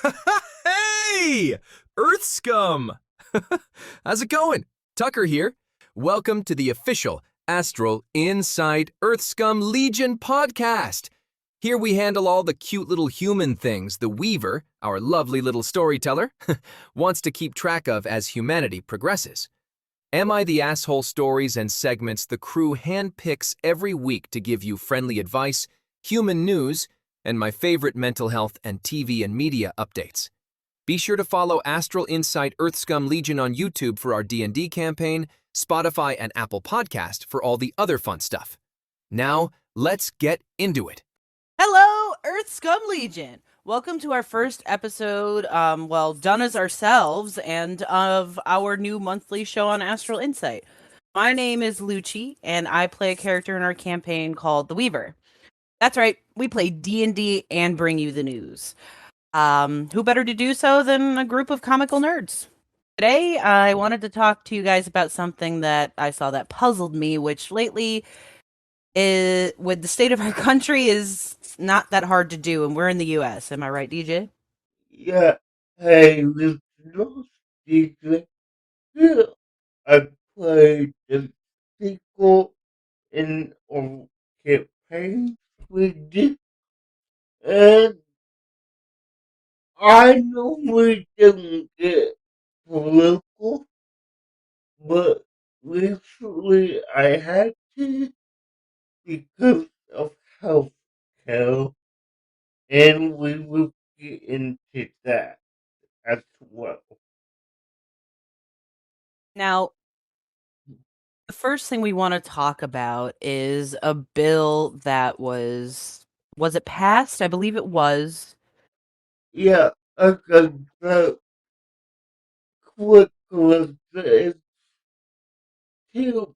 Hey! Earth Scum! How's it going? Tucker here. Welcome to the official Astral Inside Earth Scum Legion podcast. Here we handle all the cute little human things the Weaver, our lovely little storyteller, wants to keep track of as humanity progresses. Am I the asshole stories and segments the crew handpicks every week to give you friendly advice, human news, and my favorite mental health and TV and media updates. Be sure to follow Astral Insight Earthscum Legion on YouTube for our D&D campaign, Spotify and Apple Podcast for all the other fun stuff. Now, let's get into it. Hello, Earth Scum Legion. Welcome to our first episode, done as ourselves, and of our new monthly show on Astral Insight. My name is Luci, and I play a character in our campaign called the Weaver. That's right, we play D&D and bring you the news. Who better to do so than a group of comical nerds? Today, I wanted to talk to you guys about something that I saw that puzzled me, which lately with the state of our country is not that hard to do, and we're in the U.S. Am I right, DJ? Yeah, hey, listeners, DJ. Yeah, I played the sequel in our campaign we did, and I normally don't get political, but recently I had to because of health care, and we will get into that as well. Now, the first thing we want to talk about is a bill that was it passed? I believe it was. Yeah, okay, so quick was the two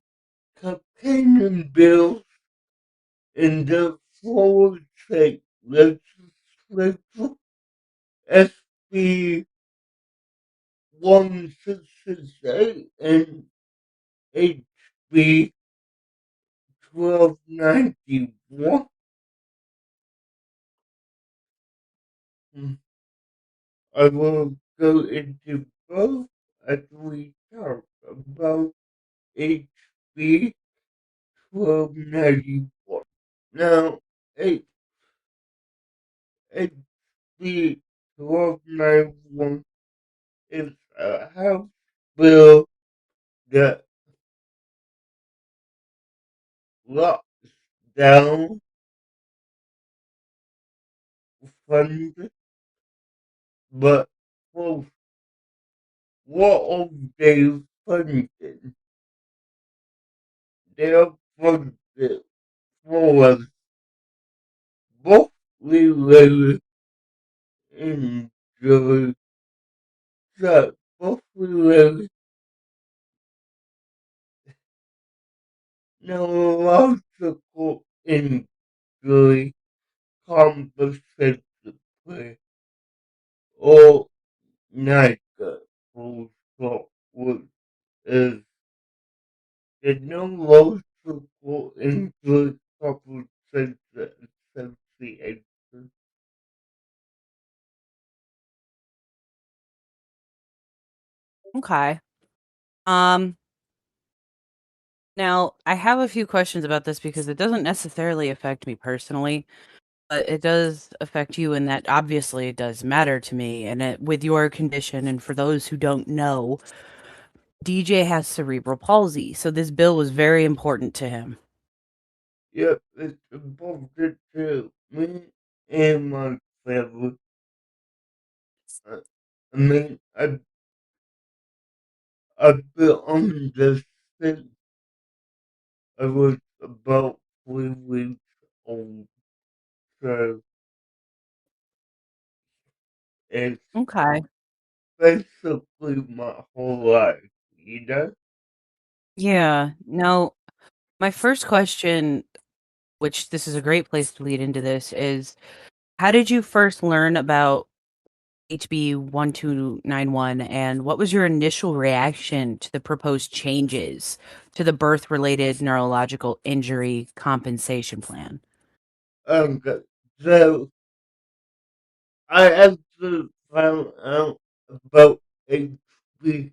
cocaine bills in the forward state legislature SB 1668 and HB 1291. I will go into both as we talk about HB 1291. Now, HB 1291 is a House bill that locks down funding, but for what of they funding? They are funded for both related injuries, both related neurological injury compensation plan, or NICA for short, which is the neurological injury compensation association. Okay. Um, Now I have a few questions about this because it doesn't necessarily affect me personally, but it does affect you, and that obviously it does matter to me. And with your condition, and for those who don't know, DJ has cerebral palsy, so this bill was very important to him. Yep, it's important to me and my family. Uh, I mean, I've been on this since I was about 3 weeks old, so it's Okay. basically my whole life, you know? Yeah. Now, my first question, which this is a great place to lead into this, is how did you first learn about HB 1291, and what was your initial reaction to the proposed changes to the birth related neurological injury compensation plan? Okay, so I answered found out about HB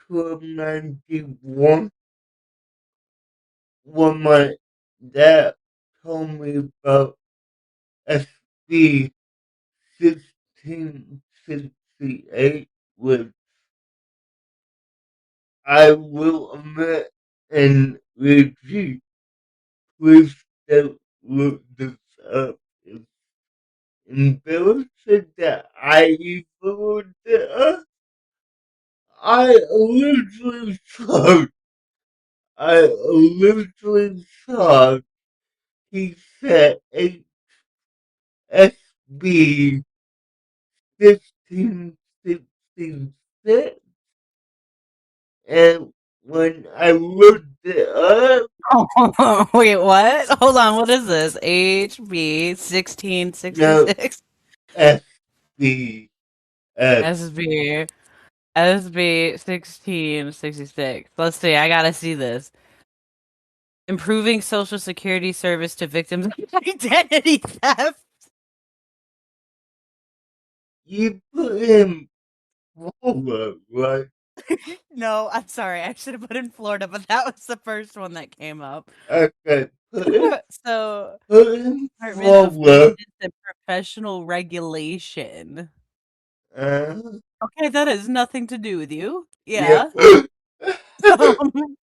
1291 when my dad told me about SB 1668, which I will admit and repeat, please don't look this up. It's embarrassing that I even looked it up. I literally thought, I literally thought he said HSB 1566, and when I looked it up, Wait, what? Hold on, what is this? HB 1666? no, SB, SB SB 1666. Let's see, I gotta see this. Improving Social Security service to victims of identity theft. you put him forward, right? No, I'm sorry. I should have put in Florida, but that was the first one that came up. Okay, So, put him Department of forward. Business and Professional Regulation. Uh, Okay, that has nothing to do with you. yeah. Yeah. Um,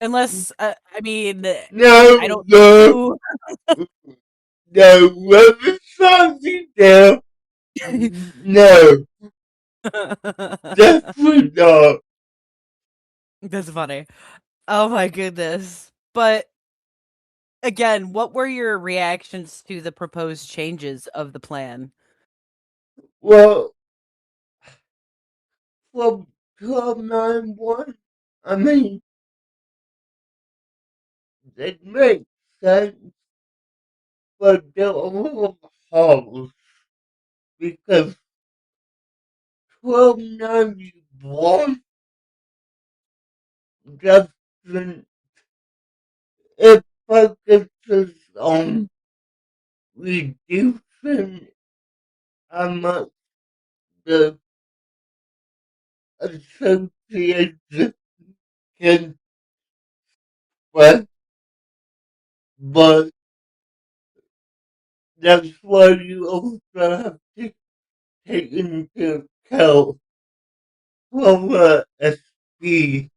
unless, I mean, I No, don't know no, who. no, let me stop you there. No, definitely not. That's funny. Oh my goodness. But again, what were your reactions to the proposed changes of the plan? Well, from 1291, I mean, it makes sense, but they're a little harsh because 1291 doesn't, it focuses on reducing how much the association can spend, but that's why you also have to take into account Florida SB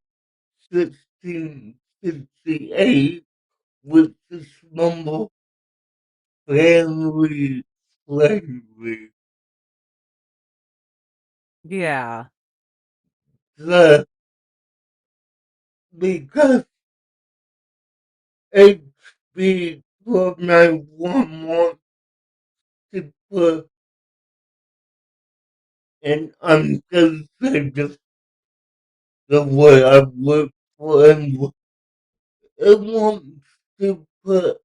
1668, which is number family slavery. Yeah. The, because HB 1291 wants to put, and I'm gonna say this the way I work for him, it wants to put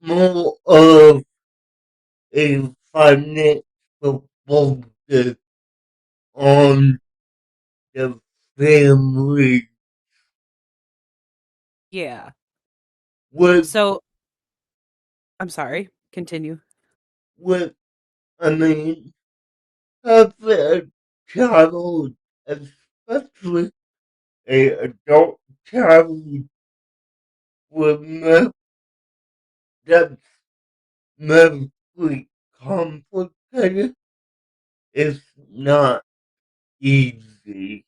more of a financial focus on the family Yeah. with So, I'm sorry. Continue. with I mean having a child, especially a adult child with that's medically complicated is not easy.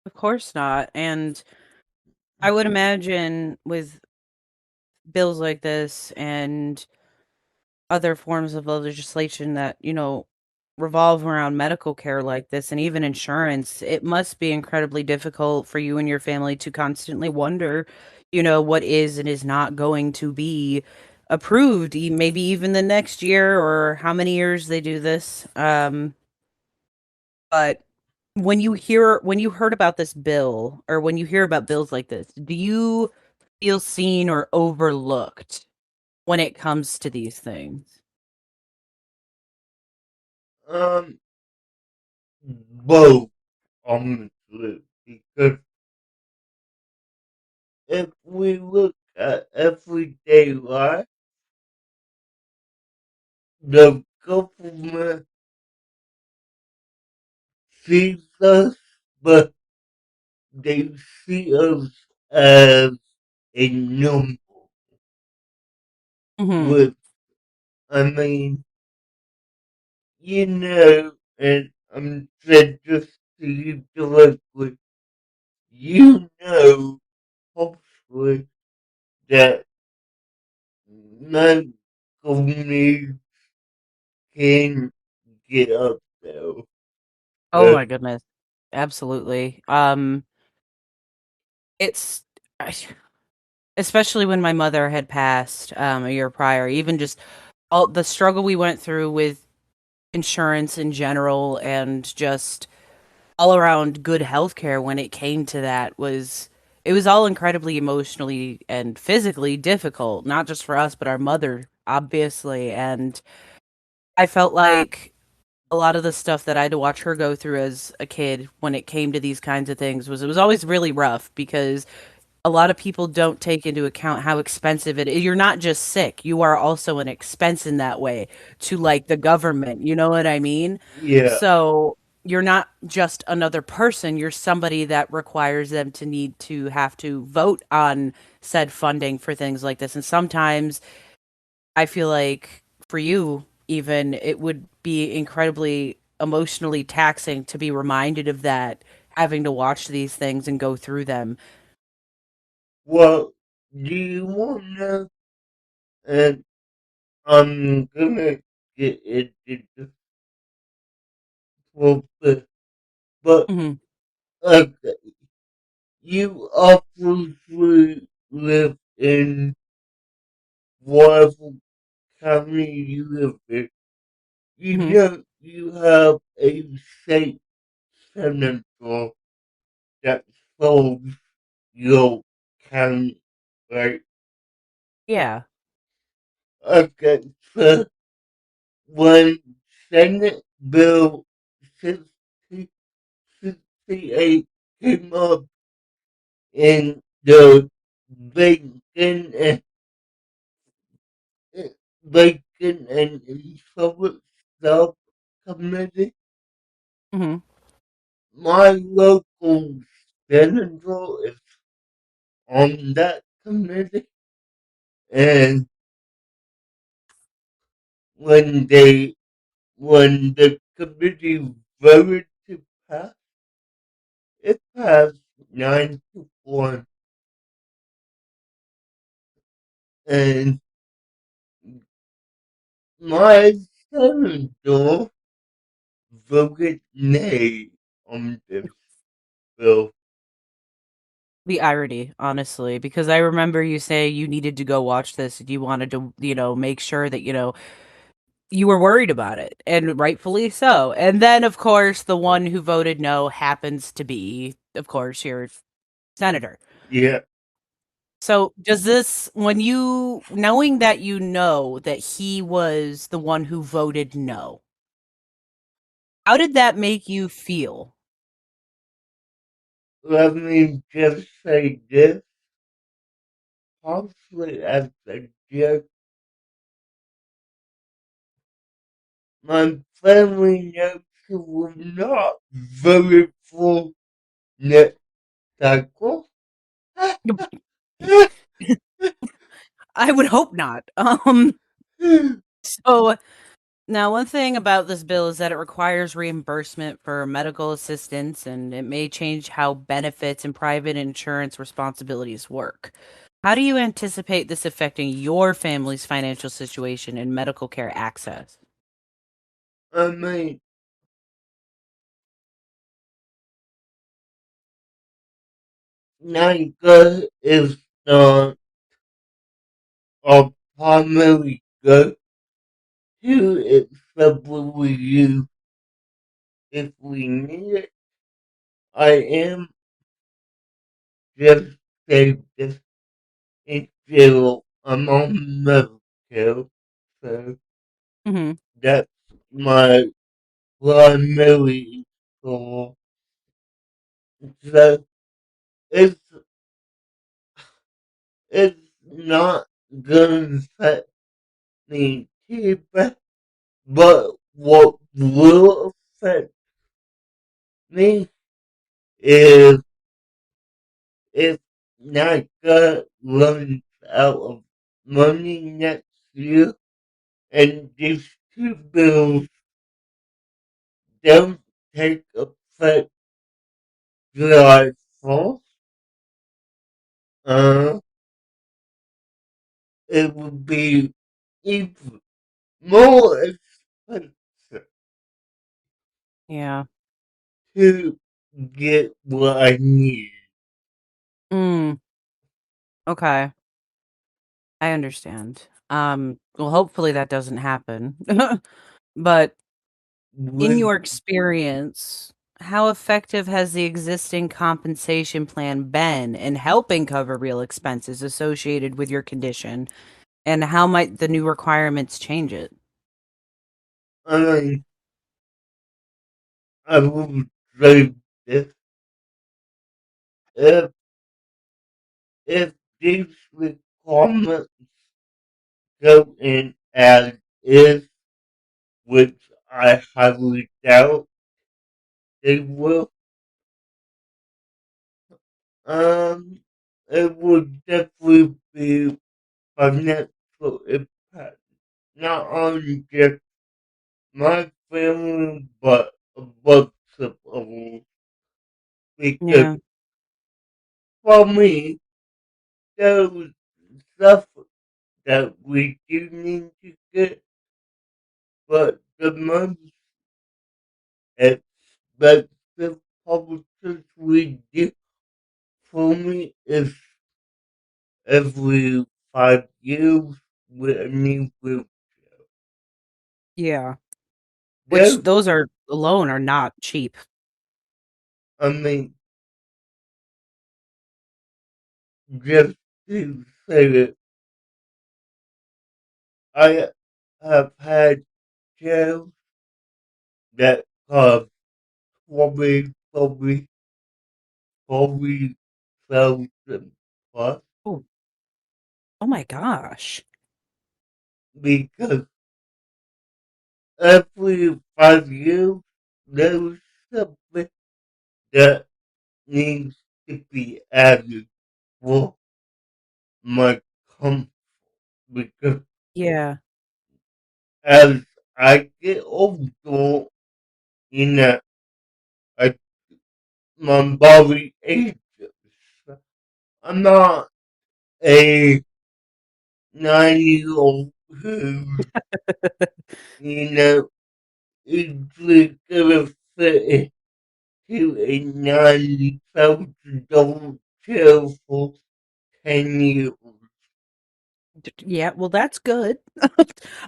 Of course not. And I would imagine with bills like this and other forms of legislation that, revolve around medical care like this and even insurance, it must be incredibly difficult for you and your family to constantly wonder, what is and is not going to be approved, maybe even the next year or how many years they do this. But when you heard about this bill or when you hear about bills like this, do you feel seen or overlooked when it comes to these things? Um, both honestly, because if we look at everyday life, the government sees us, but they see us as a number. Hmm. With, I mean, and I'm said just to you directly, hopefully, that medical needs can get up there. Oh Uh, my goodness. Absolutely. It's especially when my mother had passed a year prior, even just all the struggle we went through with insurance in general and just all around good healthcare when it came to that was it was all incredibly emotionally and physically difficult, not just for us but our mother, obviously. And I felt like a lot of the stuff that I had to watch her go through as a kid when it came to these kinds of things was it was always really rough because a lot of people don't take into account how expensive it is. You're not just sick, you are also an expense in that way to like the government. You know what I mean? yeah, So you're not just another person, you're somebody that requires them to need to have to vote on said funding for things like this. And sometimes I feel like for you, even, it would be incredibly emotionally taxing to be reminded of that, having to watch these things and go through them. well, do you want to know? And I'm gonna get into this little bit, but Mhm. okay, you obviously live in whatever county you live in. You Mhm. know you have a state senator that serves your county, right? Yeah. Okay, so when Senate Bill 60, 68 came up in the Bacon and Bacon and Public Subcommittee, Mhm. my local senator is on that committee, and when they when the committee voted to pass, it passed 9-1, and my senator voted nay on this bill. The irony, honestly, because I remember you say you needed to go watch this and you wanted to, make sure that, you were worried about it, and rightfully so. And then, of course, the one who voted no happens to be, of course, your senator. Yeah, So, does this, when you, knowing that you know that he was the one who voted no, how did that make you feel? let me just say this, possibly as a joke, my family knows who will not vote for next cycle. I would hope not. So now, one thing about this bill is that it requires reimbursement for medical assistance, and it may change how benefits and private insurance responsibilities work. How do you anticipate this affecting your family's financial situation and medical care access? I mean, NICA is not our primary go-to except when we use if we need it. I am just say this in general. I'm on Medicare, so Hmm. that's my primary goal. So it's it's not gonna affect me too bad. But what will affect me is if NICA runs out of money next year and these two bills don't take effect July 4th, uh, it would be even more expensive Yeah. to get what I need. Mm. Okay. I understand. Well, hopefully that doesn't happen. But in With your experience, how effective has the existing compensation plan been in helping cover real expenses associated with your condition? And how might the new requirements change it? I mean, I would say this if if these requirements go in as is, which I highly doubt they will, um, it would definitely be financial impact, not only just my family, but a bunch of others. Because Yeah. for me, those stuff that we do need to get, but the most expensive publishers we do for me is every 5 years with a new book. Yeah. Which There, those are alone are not cheap. I mean, just to say it, I have had shells that cost 20, 30, 40,000 plus Oh, oh my gosh. because every 5 years there's something that needs to be added for my comfort because Yeah. as I get older, you know, I, my body ages. I'm not a 9-year-old who, you know, easily gonna fit into a $90,000 chair for 10 years. Yeah, well, that's good.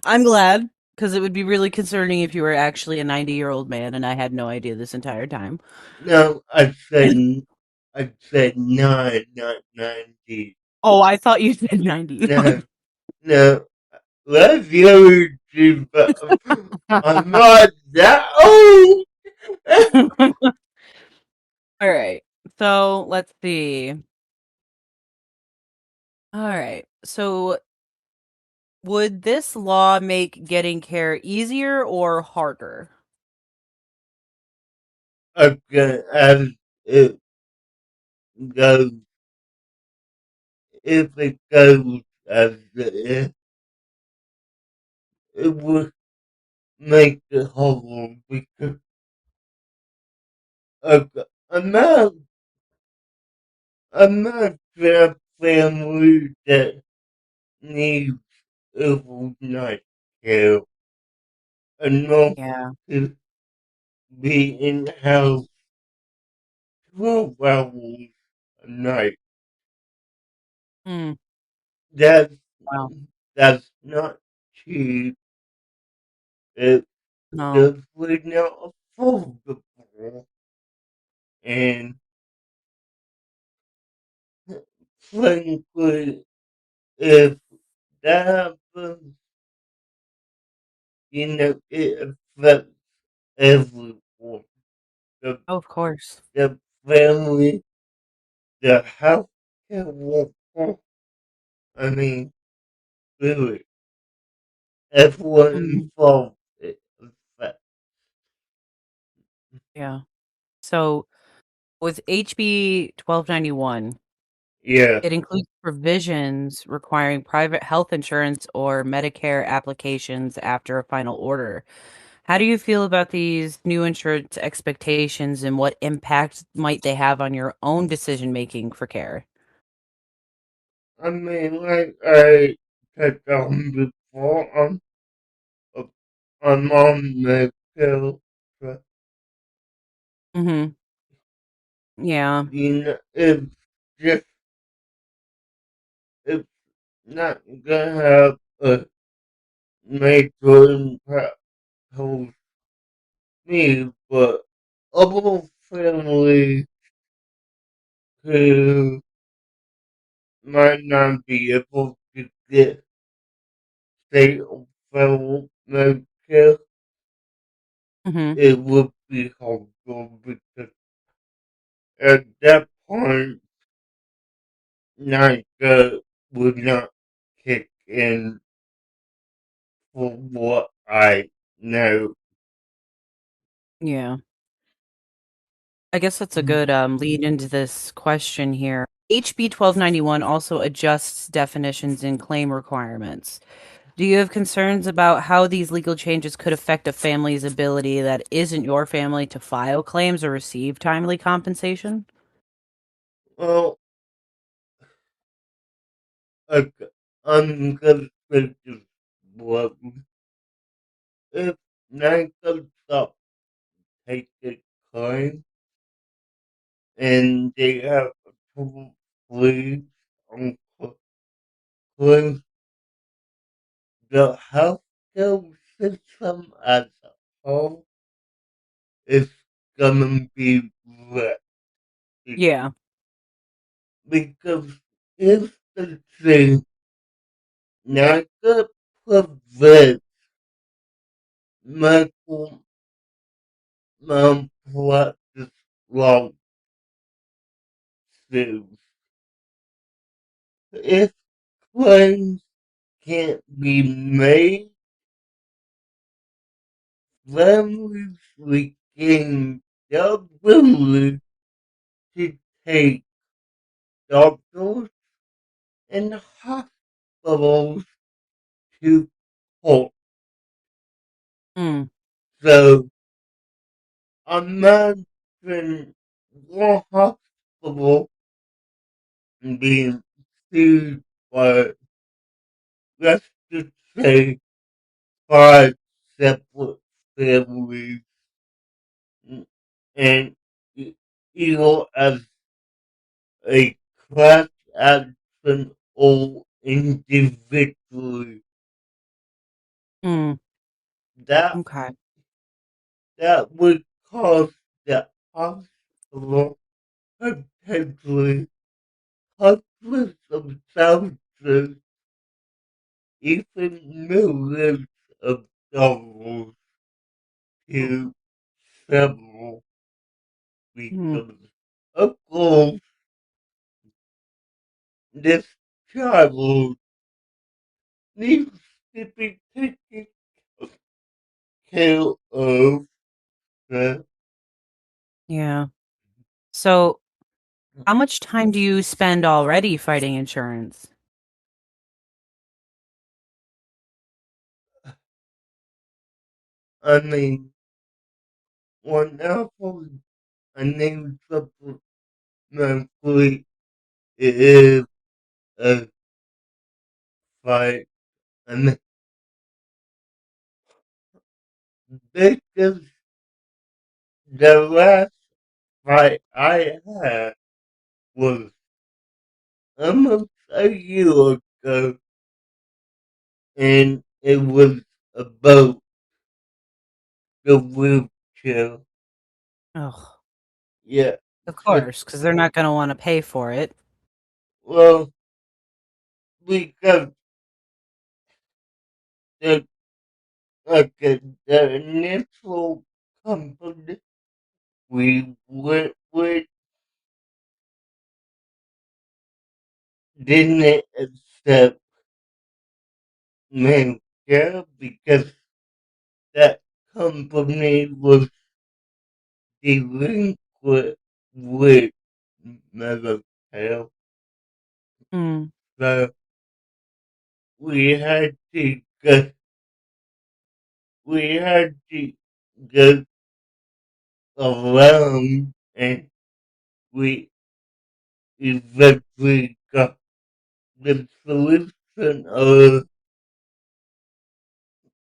I'm glad because it would be really concerning if you were actually a 90-year-old man and I had no idea this entire time. No, I said nine, not 90. Oh, I thought you said 90. No, no, let's go to, I'm not that old. All right. So let's see. All right. So would this law make getting care easier or harder? Okay, as it goes, if it goes as it is, it would make it horrible because okay, I'm not a family that needs overnight care enough Yeah. to be in the house 12 hours a night. Mm, That's wow. that's not cheap. It's No. definitely not affordable. And frankly, if that happens, it affects everyone. The, Of course. the family, the healthcare worker, I mean, really, everyone Mhm. involved. Yeah. So with HB 1291, Yeah, it includes provisions requiring private health insurance or Medicare applications after a final order. How do you feel about these new insurance expectations and what impact might they have on your own decision making for care? I mean, like I touched on before, I'm on the pill, but Mhm. Yeah. you know, just it's not gonna have a major impact on me, but other families who might not be able to get state or federal Medicare, Mhm. it would be helpful because at that point, NICA would not kick in for what I know. Yeah. I guess that's a Mm. good lead into this question here. HB 1291 also adjusts definitions and claim requirements. Do you have concerns about how these legal changes could affect a family's ability that isn't your family to file claims or receive timely compensation? Well, okay, I'm gonna say this one. If NICA stops taking claims and they have to please on claims, the healthcare system as a whole is gonna be wrecked. Yeah. Because if the thing NICA prevents medical malpractice lawsuits, if claims can't be made, families regain the ability to take doctors and hospitals to court. Mm. So imagine one hospital being sued by, let's just say, five separate families, and either as a class action or individually. Mm. That Okay. that would cause the hospital potentially hundreds of thousands, even millions of dollars to settle Mm. because, of course, this child needs to be taken care of. uh, Yeah. So, how much time do you spend already fighting insurance? I mean, whenever a name supplementary is a fight, I mean, because the last fight I had was almost a year ago, and it was about the wheelchair. Oh, Yeah, of so, course, because they're not going to want to pay for it. well, because the, okay, the initial company we went with didn't accept Medicare because that company was delinquent with medical, Mm. so we had to go. We had to go around, and we eventually got the solution of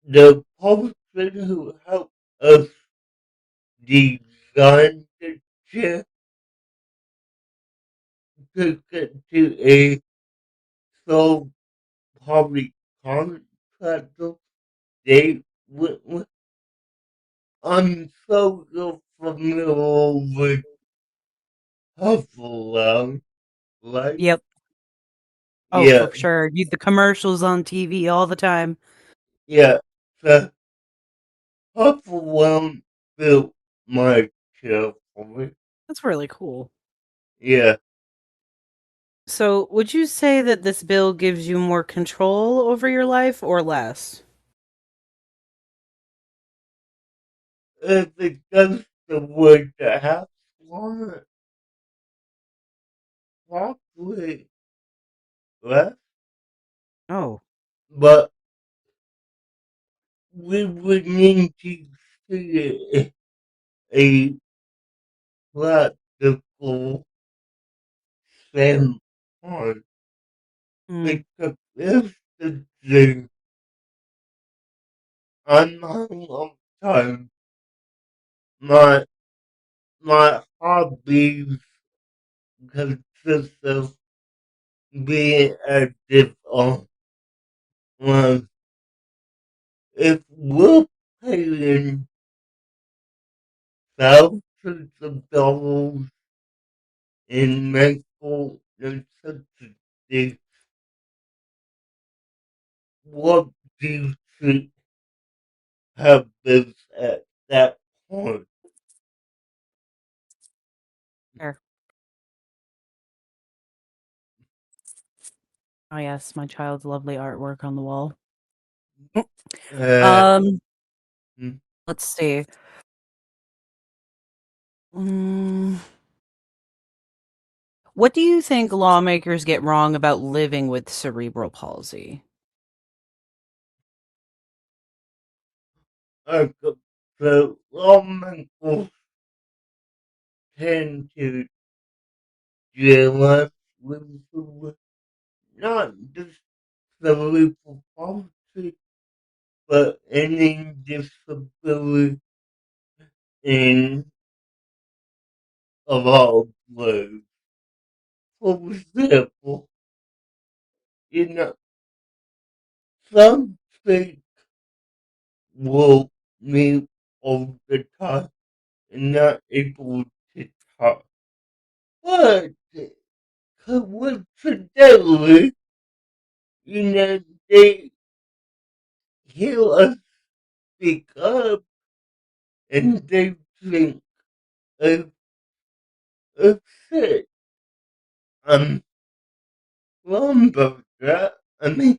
the person who helped us design the chip took it to a third party contractor. They went with, I'm so familiar with Buffalo, right? Yep. Oh, Yeah, for sure. The commercials on TV all the time. yeah. So Buffalo built my chip for me. That's really cool. Yeah. So, would you say that this bill gives you more control over your life or less? If it goes the way the house want it, probably less. Oh, But we would need to see a practical standpoint mm, because if the thing I'm having a time, my my hobbies consist of being active online. If we're paying thousands of dollars in medical necessities, what do you think happens at that point? sure. Oh, yes, my child's lovely artwork on the wall. Uh, Um, mm, let's see. Mm, what do you think lawmakers get wrong about living with cerebral palsy? okay, so lawmakers tend to deal us with not just cerebral palsy, but any disability in of our lives. For example, you know, some states will meet all the time and not able to talk. But coincidentally, you know, they hear us speak up and they think of, of shit. I'm wrong about that. I mean,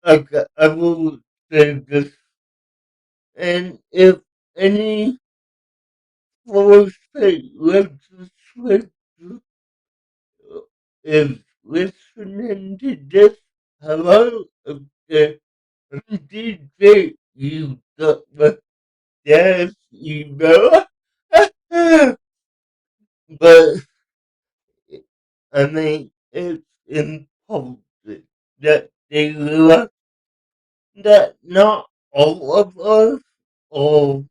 okay, I will say this, and if any four state legislature is listening to this, hello, okay, DJ, you got my dad's email. But, I mean, it's important that they realize that not all of us are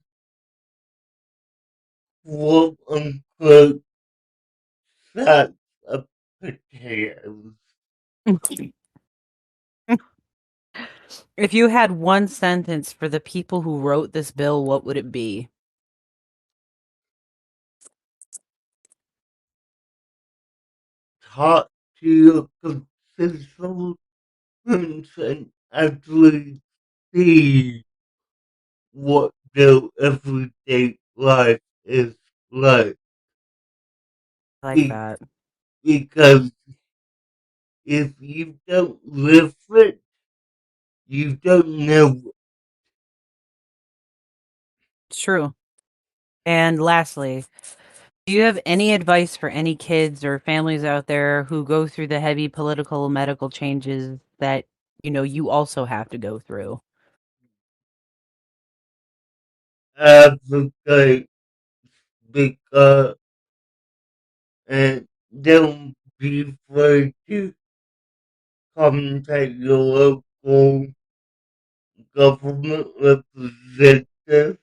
quote unquote sacks of potatoes. If you had one sentence for the people who wrote this bill, what would it be? Talk to your constituents and actually see what their everyday life is like. I like Be- that. because if you don't live it, you don't know. It's true. And lastly, do you have any advice for any kids or families out there who go through the heavy political medical changes that you also have to go through? Advocate because and don't be afraid to contact your local government representative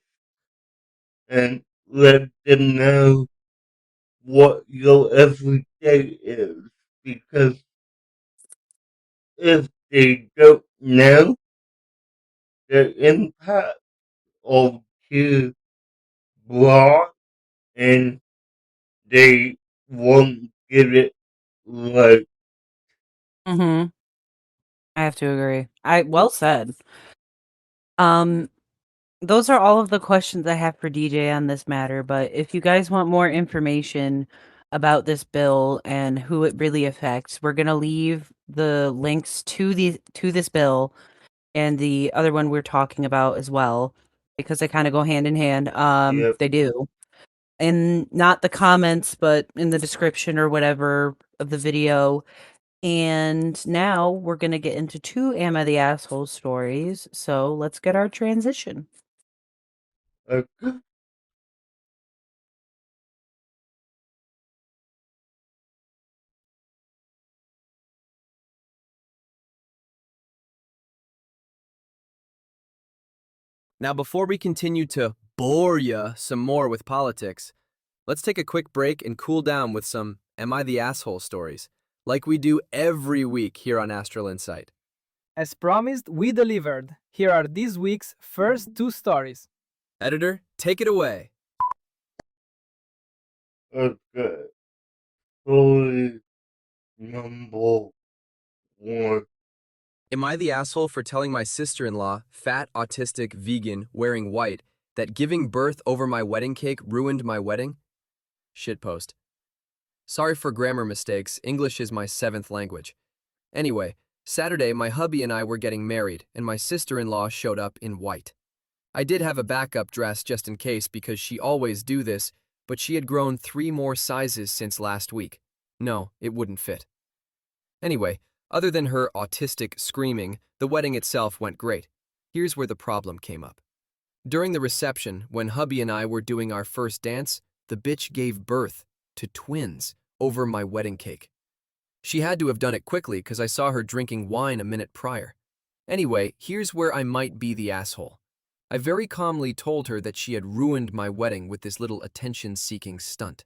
and let them know what your everyday is. Because if they don't know the impact of too broad and they won't get it right. Mhm. I have to agree. Well said. Um those are all of the questions I have for DJ on this matter, but if you guys want more information about this bill and who it really affects, we're going to leave the links to this bill and the other one we're talking about as well because they kind of go hand in hand. Yep. They do. And not the comments, but in the description or whatever of the video. And now we're going to get into two Am I the Asshole stories. So let's get our transition. Okay. Now, before we continue to bore ya some more with politics, let's take a quick break and cool down with some Am I the Asshole stories, like we do every week here on Astral Insight. As promised, we delivered. Here are this week's first two stories. Editor, take it away. Okay. Story number one. Am I the asshole for telling my sister-in-law, fat, autistic, vegan, wearing white, that giving birth over my wedding cake ruined my wedding? Shitpost. Sorry for grammar mistakes, English is my 7th language. Anyway, Saturday my hubby and I were getting married, and my sister-in-law showed up in white. I did have a backup dress just in case because she always do this, but she had grown 3 more sizes since last week. No, it wouldn't fit. Anyway, other than her autistic screaming, the wedding itself went great. Here's where the problem came up. During the reception, when hubby and I were doing our first dance, the bitch gave birth to twins over my wedding cake. She had to have done it quickly because I saw her drinking wine a minute prior. Anyway, here's where I might be the asshole. I very calmly told her that she had ruined my wedding with this little attention-seeking stunt.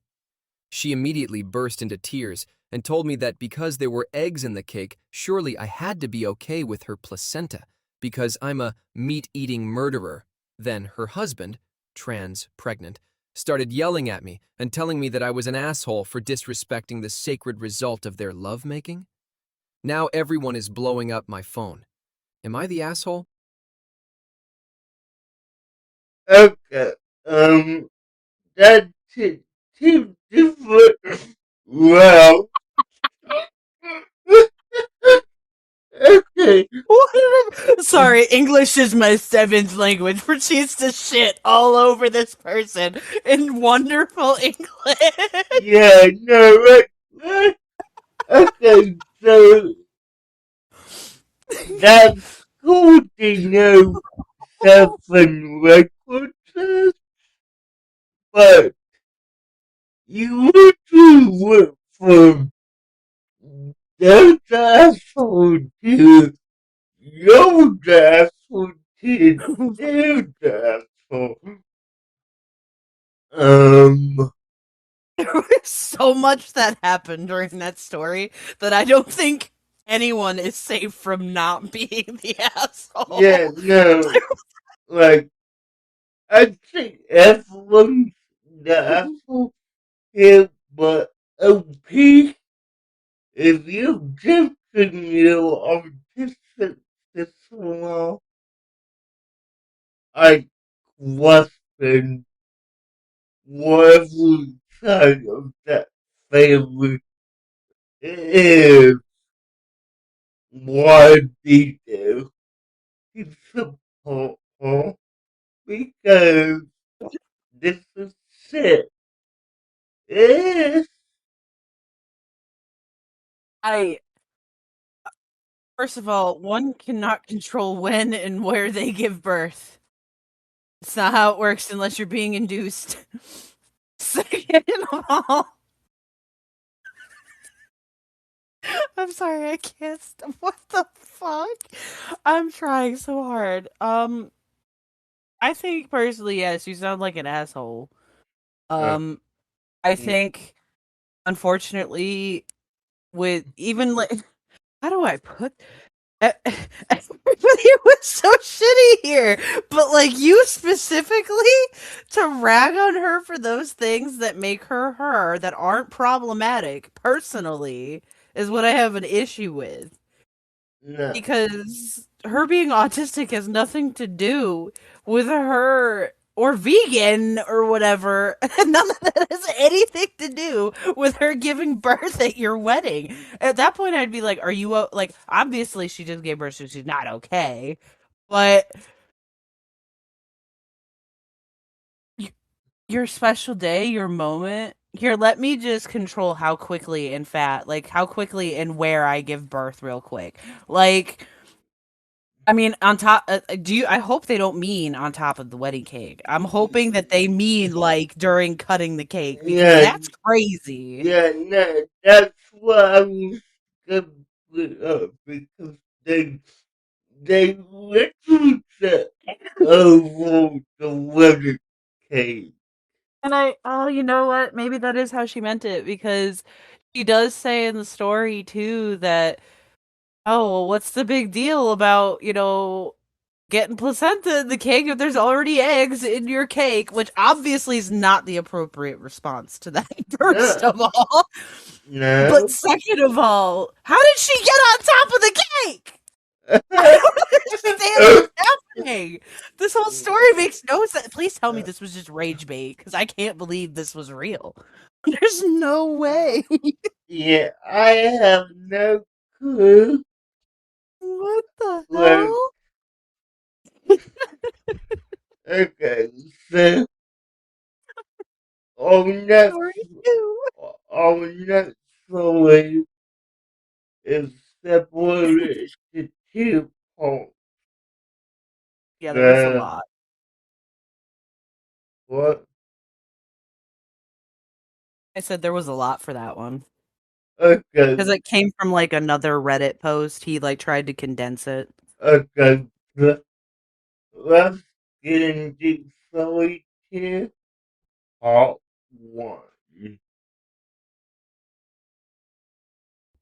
She immediately burst into tears and told me that because there were eggs in the cake, surely I had to be okay with her placenta because I'm a meat-eating murderer. Then her husband, trans, pregnant, started yelling at me and telling me that I was an asshole for disrespecting the sacred result of their lovemaking. Now everyone is blowing up my phone. Am I the asshole? Okay. That's it. Two different. Well. Okay. Sorry, English is my 7th language. Proceeds to shit all over this person in wonderful English. Yeah, no, right. Okay, so that's cool to know 7 languages, but you would do from those asshole to your asshole to their asshole. Um, There was so much that happened during that story that I don't think anyone is safe from not being the asshole. yeah, no, like, I think everyone's the asshole here, but OP, if you give your autistic sister-in-law, I question whatever side of that family is, why they do to support her, because this is it is. First of all, one cannot control when and where they give birth. It's not how it works unless you're being induced. Second of all, I'm sorry, I can't stop. What the fuck? I'm trying so hard. I think personally, yes, you sound like an asshole. I think, unfortunately, with even like, how do I put? Everybody was so shitty here, but like you specifically to rag on her for those things that make her her that aren't problematic personally is what I have an issue with. No. Because her being autistic has nothing to do with her or vegan or whatever. None of that has anything to do with her giving birth at your wedding. At that point, I'd be like, "Are you like?" Obviously, she just gave birth, so she's not okay. But your special day, your moment. Here, let me just control how quickly and how quickly and where I give birth, real quick. Like, I mean, on top. I hope they don't mean on top of the wedding cake. I'm hoping that they mean like during cutting the cake because Yeah, that's crazy. yeah, no, that's why I was gonna put up because they literally said, "Oh, the wedding cake." And you know what? Maybe that is how she meant it because she does say in the story too that, oh, well, what's the big deal about, getting placenta in the cake if there's already eggs in your cake, which obviously is not the appropriate response to that, first No, of all. But no. second of all, how did she get on top of the cake? I don't understand what's happening. This whole story makes no sense. Please tell me this was just rage bait, because I can't believe this was real. There's no way. Yeah, I have no clue. What the Like, hell? okay, so on that, Story two. on that story is separated to two parts. Yeah, there was a The lot. what? I said there was a lot for that one. Okay, Because it came from like another Reddit post. He like tried to condense it. okay. Let's get into story two, part one.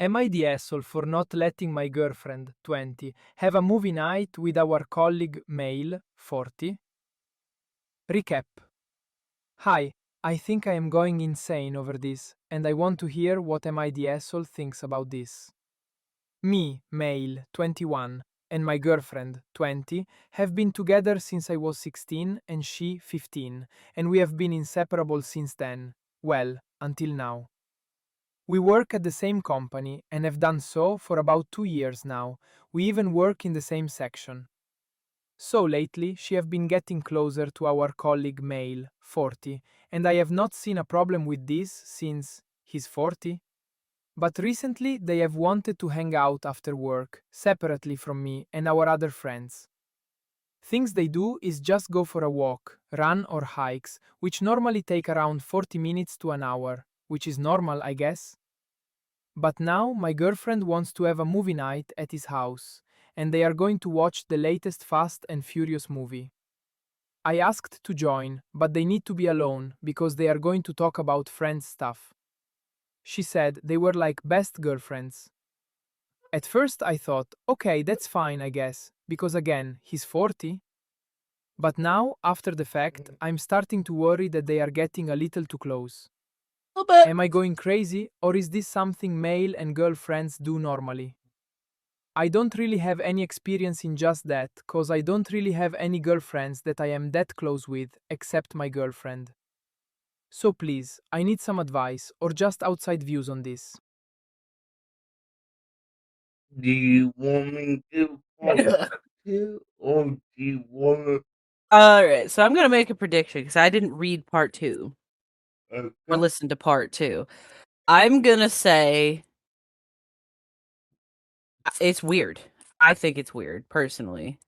Am I the asshole for not letting my girlfriend, 20, have a movie night with our colleague male, 40? Recap. Hi, I think I am going insane over this, and I want to hear what Am I the asshole thinks about this. Me, male, 21, and my girlfriend, 20, have been together since I was 16 and she 15, and we have been inseparable since then. Well, until now. We work at the same company and have done so for about 2 years now. We even work in the same section. So lately, she have been getting closer to our colleague male, 40, and I have not seen a problem with this since he's 40. But recently, they have wanted to hang out after work, separately from me and our other friends. Things they do is just go for a walk, run or hikes, which normally take around 40 minutes to an hour, which is normal, I guess. But now my girlfriend wants to have a movie night at his house, and they are going to watch the latest Fast and Furious movie. I asked to join, but they need to be alone because they are going to talk about friends stuff. She said they were like best girlfriends. At first I thought, okay, that's fine, I guess, because again, he's 40. But now, after the fact, I'm starting to worry that they are getting a little too close. A little bit. Am I going crazy, or is this something male and girlfriends do normally? I don't really have any experience in just that, cause I don't really have any girlfriends that I am that close with, except my girlfriend. So please, I need some advice, or just outside views on this. Do you want me to part two, or do you want to? All right, so I'm gonna make a prediction because I didn't read part two. Okay. or listen to part 2. I'm gonna say it's weird. I think it's weird, personally.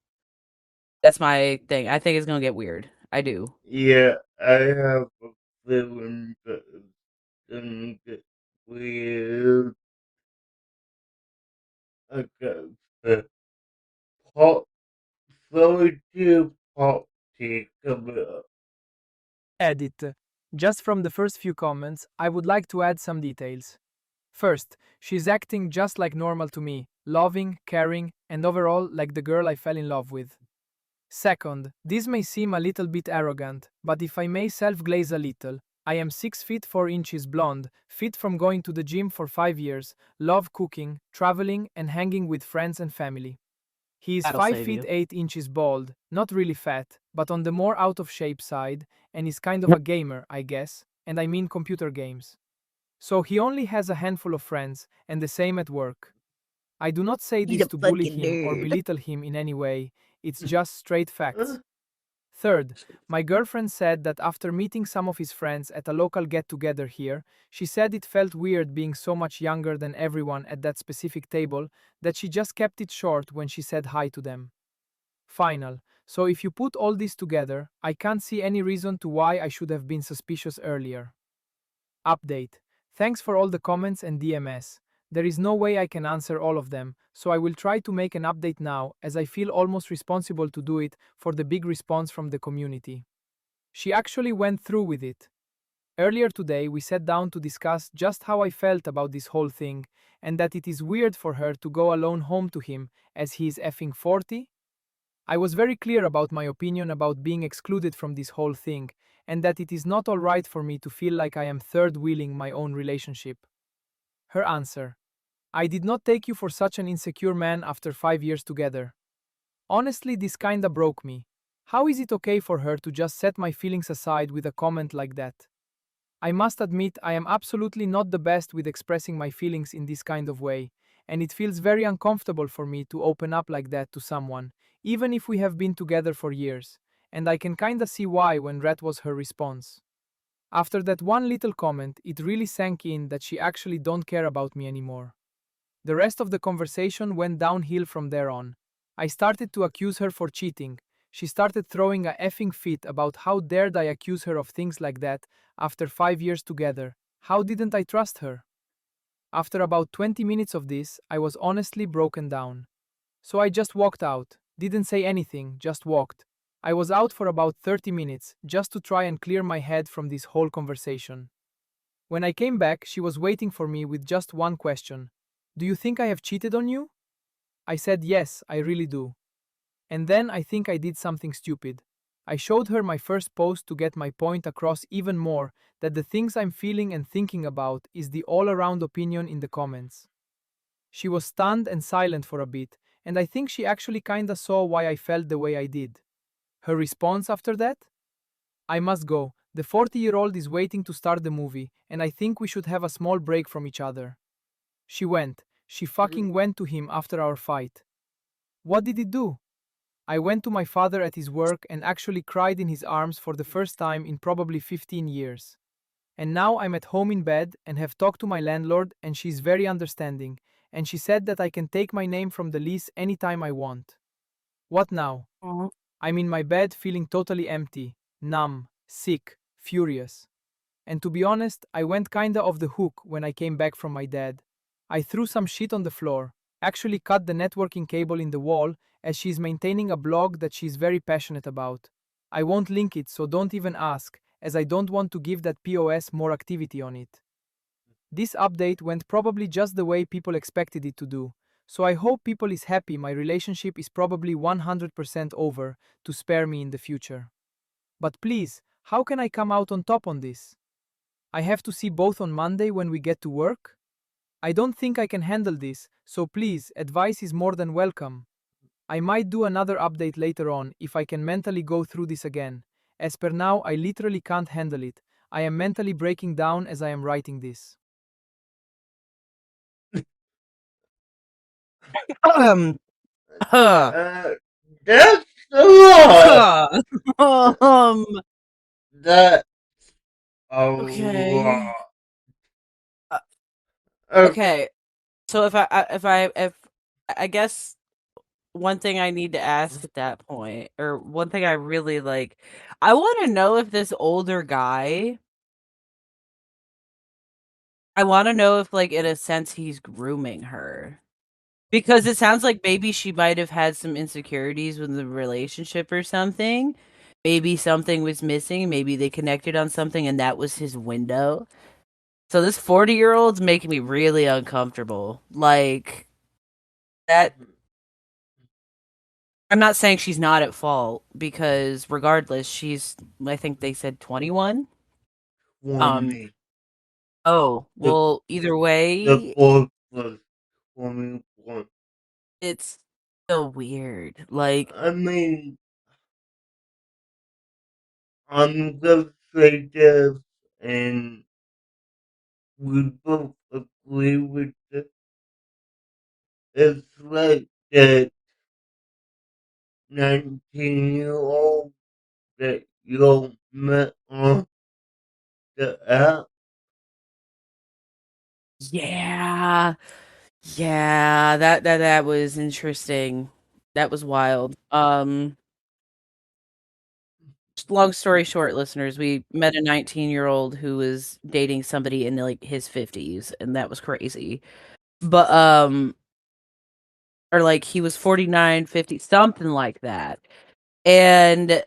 That's my thing. I think it's gonna get weird. I do. Yeah, I have a feeling that it's gonna get weird. Okay, so pop, forward to pop tea coming up. Edit. Just from the first few comments, I would like to add some details. First, she's acting just like normal to me, loving, caring, and overall like the girl I fell in love with. Second, this may seem a little bit arrogant, but if I may self-glaze a little, I am 6 feet 4 inches blonde, fit from going to the gym for 5 years, love cooking, traveling, and hanging with friends and family. He is That'll 5 save feet you. 8 inches bald, not really fat, but on the more out of shape side, and is kind of a gamer, I guess, and I mean computer games. So he only has a handful of friends, and the same at work. I do not say He's this a to bully fucking him or nerd. belittle him in any way, it's just straight facts. Third, my girlfriend said that after meeting some of his friends at a local get-together here, she said it felt weird being so much younger than everyone at that specific table that she just kept it short when she said hi to them. Final. So if you put all this together, I can't see any reason to why I should have been suspicious earlier. Update. Thanks for all the comments and DMS. There is no way I can answer all of them, so I will try to make an update now as I feel almost responsible to do it for the big response from the community. She actually went through with it. Earlier today, we sat down to discuss just how I felt about this whole thing, and that it is weird for her to go alone home to him as he is effing 40. I was very clear about my opinion about being excluded from this whole thing, and that it is not alright for me to feel like I am third wheeling my own relationship. Her answer: I did not take you for such an insecure man after 5 years together. Honestly, this kinda broke me. How is it okay for her to just set my feelings aside with a comment like that? I must admit, I am absolutely not the best with expressing my feelings in this kind of way, and it feels very uncomfortable for me to open up like that to someone, even if we have been together for years, and I can kinda see why when that was her response. After that one little comment, it really sank in that she actually don't care about me anymore. The rest of the conversation went downhill from there on. I started to accuse her for cheating. She started throwing a effing fit about how dared I accuse her of things like that after 5 years together. How didn't I trust her? After about 20 minutes of this, I was honestly broken down. So I just walked out, didn't say anything, just walked. I was out for about 30 minutes, just to try and clear my head from this whole conversation. When I came back, she was waiting for me with just one question. Do you think I have cheated on you? I said yes, I really do. And then I think I did something stupid. I showed her my first post to get my point across even more, that the things I'm feeling and thinking about is the all-around opinion in the comments. She was stunned and silent for a bit, and I think she actually kinda saw why I felt the way I did. Her response after that? I must go. The 40-year-old is waiting to start the movie, and I think we should have a small break from each other. She went. She fucking went to him after our fight. What did he do? I went to my father at his work and actually cried in his arms for the first time in probably 15 years. And now I'm at home in bed and have talked to my landlord, and she's very understanding, and she said that I can take my name from the lease anytime I want. What now? Aw. I'm in my bed feeling totally empty, numb, sick, furious. And to be honest, I went kinda off the hook when I came back from my dad. I threw some shit on the floor, actually cut the networking cable in the wall, as she's maintaining a blog that she's very passionate about. I won't link it, so don't even ask, as I don't want to give that POS more activity on it. This update went probably just the way people expected it to do, so I hope people is happy my relationship is probably 100% over to spare me in the future. But please, how can I come out on top on this? I have to see both on Monday when we get to work? I don't think I can handle this, so please, advice is more than welcome. I might do another update later on if I can mentally go through this again. As per now, I literally can't handle it. I am mentally breaking down as I am writing this. Huh. That's a lot. um, That's a Okay. lot. Uh, Uh, okay. So if I guess one thing I need to ask at that point, or one thing I really like, I want to know if this older guy, I want to know if, like, in a sense, he's grooming her. Because it sounds like maybe she might have had some insecurities with the relationship or something. Maybe something was missing. Maybe they connected on something and that was his window. So this 40-year-old's making me really uncomfortable. Like, that. I'm not saying she's not at fault because regardless, she's, I think they said 21. Um, 20. oh, The well, either the way, fourth was 21. it's so weird. Like, I mean, I'm gonna say this, and we both agree with it. It's like that 19-year-old that you met on the app. yeah. Yeah, that was interesting. That was wild. Long story short, listeners, we met a 19-year-old who was dating somebody in like his 50s, and that was crazy. But or like he was 49, 50, something like that. And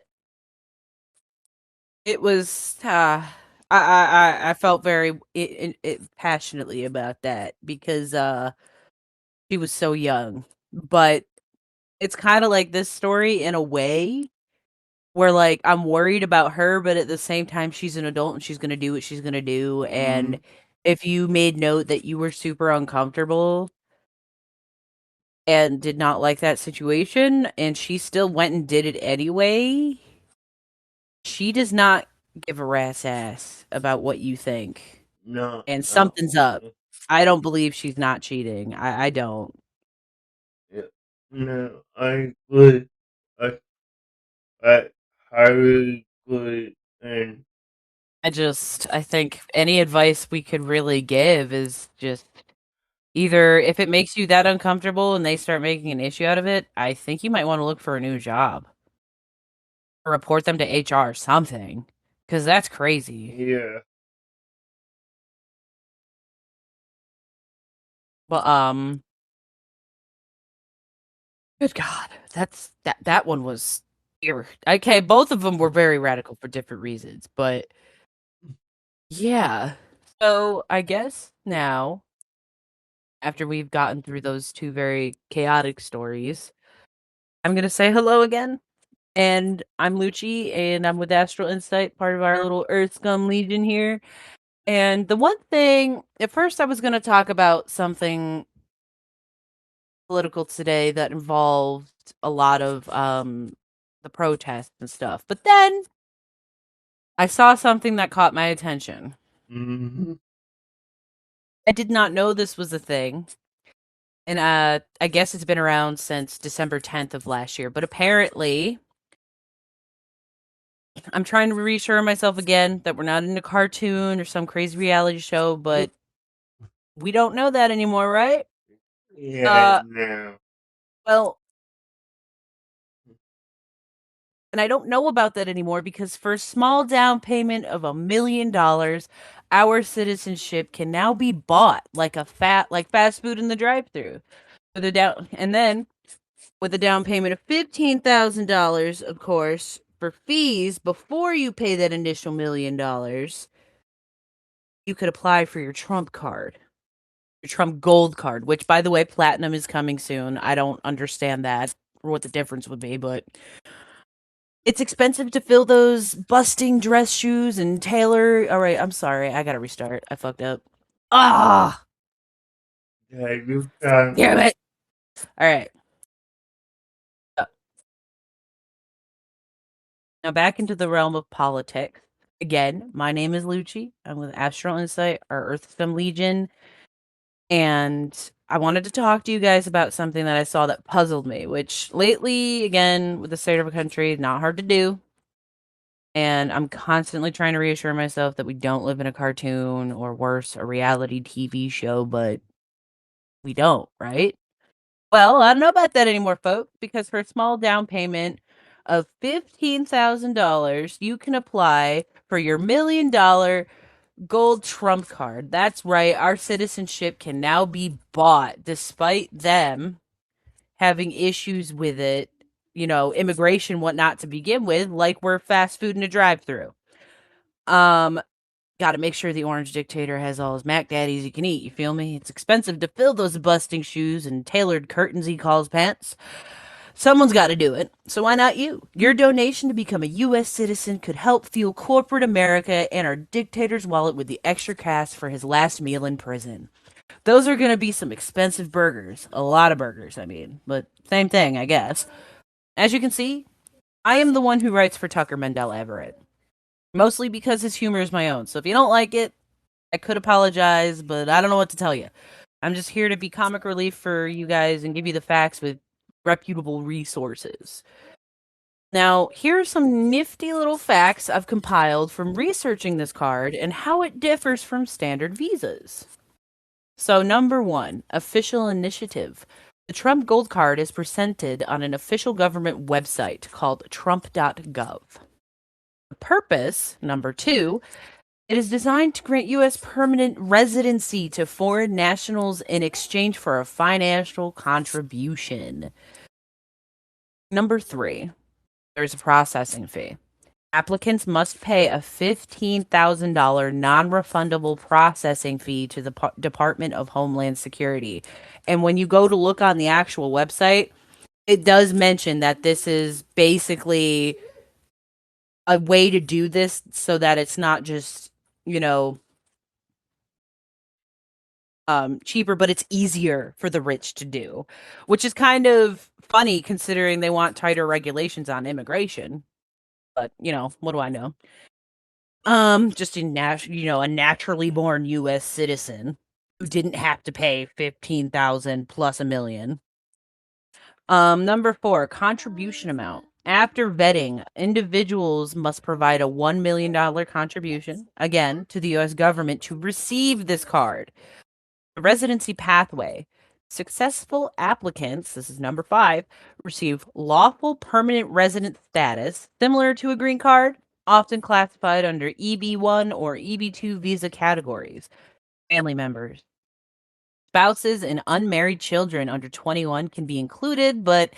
it was I felt very passionately about that because she was so young. But it's kind of like this story in a way where, like, I'm worried about her, but at the same time, she's an adult and she's gonna do what she's gonna do. And Mm, if you made note that you were super uncomfortable and did not like that situation, and she still went and did it anyway, she does not give a rat's ass about what you think. no, And something's up. yeah, I don't believe she's not cheating. I don't. yeah, no, I agree. I, I highly agree, and I think any advice we could really give is just either if it makes you that uncomfortable and they start making an issue out of it, I think you might want to look for a new job or report them to HR, something, because that's crazy. yeah, But good God, that one was okay. Both of them were very radical for different reasons, but yeah. So I guess now, after we've gotten through those two very chaotic stories, I'm gonna say hello again. And I'm Luci, and I'm with Astral Insight, part of our little Earth Scum Legion here. And the one thing, at first, I was going to talk about something political today that involved a lot of the protests and stuff. But then I saw something that caught my attention. mm-hmm, I did not know this was a thing. And I guess it's been around since December 10th of last year. But apparently, I'm trying to reassure myself again that we're not in a cartoon or some crazy reality show, but we don't know that anymore, right? yeah, Uh, no, well, and I don't know about that anymore because for a small down payment of $1 million, our citizenship can now be bought like fast food in the drive-through. With a down and then with a down payment of $15,000, of course, for fees before you pay that initial $1 million, you could apply for your Trump card. Your Trump Gold card, which, by the way, Platinum is coming soon. I don't understand that or what the difference would be, but it's expensive to fill those busting dress shoes and tailor. All right, I'm sorry. I gotta restart. I fucked up. Ah, yeah, you can, damn it. All right. Uh, Now back into the realm of politics. Again, my name is Luci. I'm with Astral Insight, our Earth System Legion. And I wanted to talk to you guys about something that I saw that puzzled me, which lately, again, with the state of a country, not hard to do. And I'm constantly trying to reassure myself that we don't live in a cartoon or worse, a reality TV show, but we don't, right? Well, I don't know about that anymore, folks, because for a small down payment of $15,000, you can apply for your $1 million gold Trump card. That's right. Our citizenship can now be bought despite them having issues with it, immigration, whatnot to begin with, like we're fast food in a drive through. Got to make sure the orange dictator has all his Mac Daddies he can eat. You feel me? It's expensive to fill those busting shoes and tailored curtains he calls pants. Someone's got to do it. So why not you? Your donation to become a U.S. citizen could help fuel corporate America and our dictator's wallet with the extra cash for his last meal in prison. Those are going to be some expensive burgers. A lot of burgers, I mean. But same thing, I guess. As you can see, I am the one who writes for Tucker Mendel Everett. Mostly because his humor is my own. So if you don't like it, I could apologize, but I don't know what to tell you. I'm just here to be comic relief for you guys and give you the facts with reputable resources. Now, here are some nifty little facts I've compiled from researching this card and how it differs from standard visas. So, number 1, official initiative. The Trump Gold Card is presented on an official government website called trump.gov. The purpose, number 2, it is designed to grant U.S. permanent residency to foreign nationals in exchange for a financial contribution. Number 3, there's a processing fee. Applicants must pay a $15,000 non-refundable processing fee to the Department of Homeland Security. And when you go to look on the actual website, it does mention that this is basically a way to do this so that it's not just, cheaper, but it's easier for the rich to do, which is kind of funny considering they want tighter regulations on immigration. But, what do I know? Just a naturally born U.S. citizen who didn't have to pay 15,000 plus a million. Number 4, contribution amount. After vetting, individuals must provide a $1 million contribution, again, to the U.S. government to receive this card. The residency pathway. Successful applicants, this is number 5, receive lawful permanent resident status, similar to a green card, often classified under EB1 or EB2 visa categories. Family members. Spouses and unmarried children under 21 can be included, but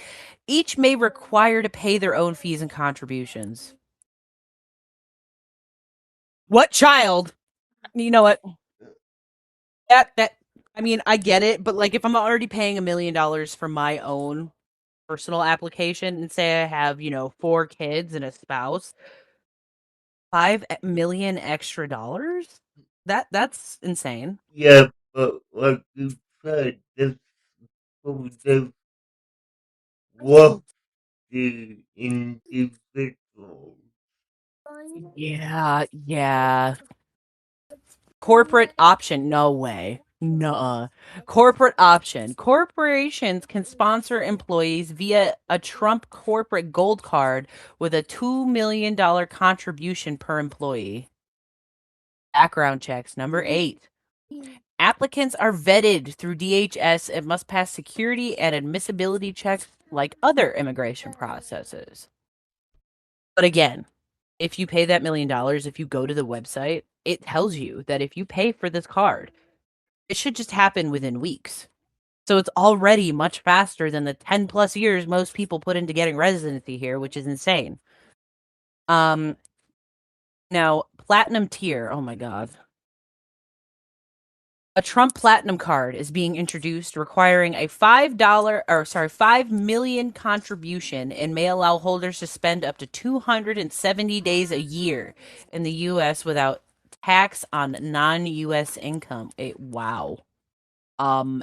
each may require to pay their own fees and contributions. What child? You know what? I mean, I get it, but like if I'm already paying $1 million for my own personal application and say I have, 4 kids and a spouse, 5 million extra dollars? That's insane. Yeah, but like you said, that's for the wealthy individuals. Yeah. Corporate option, no way. Nuh-uh. Corporate option. Corporations can sponsor employees via a Trump corporate gold card with a $2 million contribution per employee. Background checks. Number 8. Applicants are vetted through DHS and must pass security and admissibility checks like other immigration processes. But again, if you pay that $1 million, if you go to the website, it tells you that if you pay for this card, it should just happen within weeks. So it's already much faster than the 10 plus years most people put into getting residency here, which is insane. Now platinum tier, oh my god. A Trump Platinum card is being introduced requiring a $5 million contribution and may allow holders to spend up to 270 days a year in the US without tax on non-US income. Wow.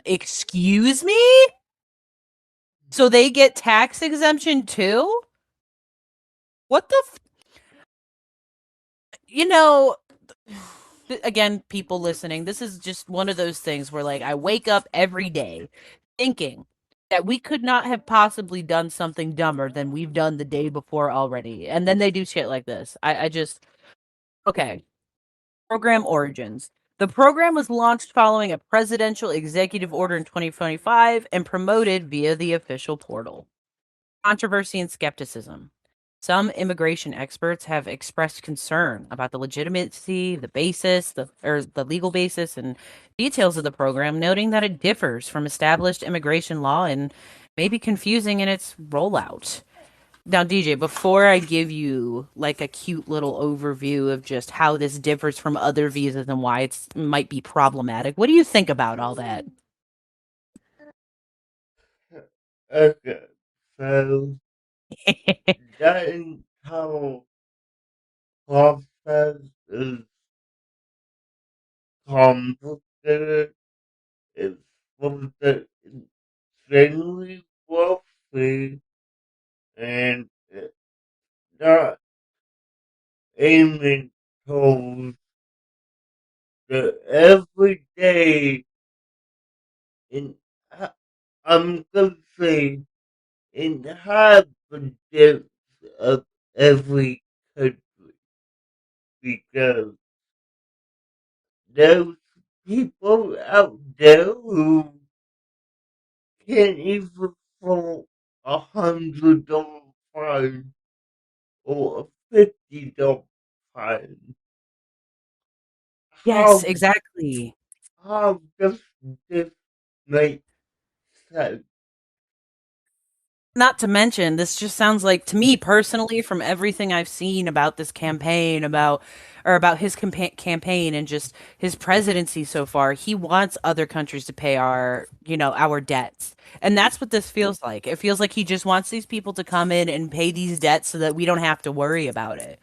Excuse me? So they get tax exemption too? What the again, people listening, this is just one of those things where like I wake up every day thinking that we could not have possibly done something dumber than we've done the day before already. And then they do shit like this. I just okay. Program origins. The program was launched following a presidential executive order in 2025 and promoted via the official portal. Controversy and skepticism. Some immigration experts have expressed concern about the legitimacy, the basis, the legal basis and details of the program, noting that it differs from established immigration law and may be confusing in its rollout. Now, DJ, before I give you like a cute little overview of just how this differs from other visas and why it might be problematic, what do you think about all that? Okay, so that entire process is complicated. It's for the extremely wealthy and not aiming towards the everyday in I'm gonna say inhabitants of every country because there's people out there who can't even afford $100 fine or a $50 fine. Yes, How exactly. how does this make sense? Not to mention, this just sounds like to me personally, from everything I've seen about this campaign, about his campaign and just his presidency so far, he wants other countries to pay our debts. And that's what this feels like. It feels like he just wants these people to come in and pay these debts so that we don't have to worry about it.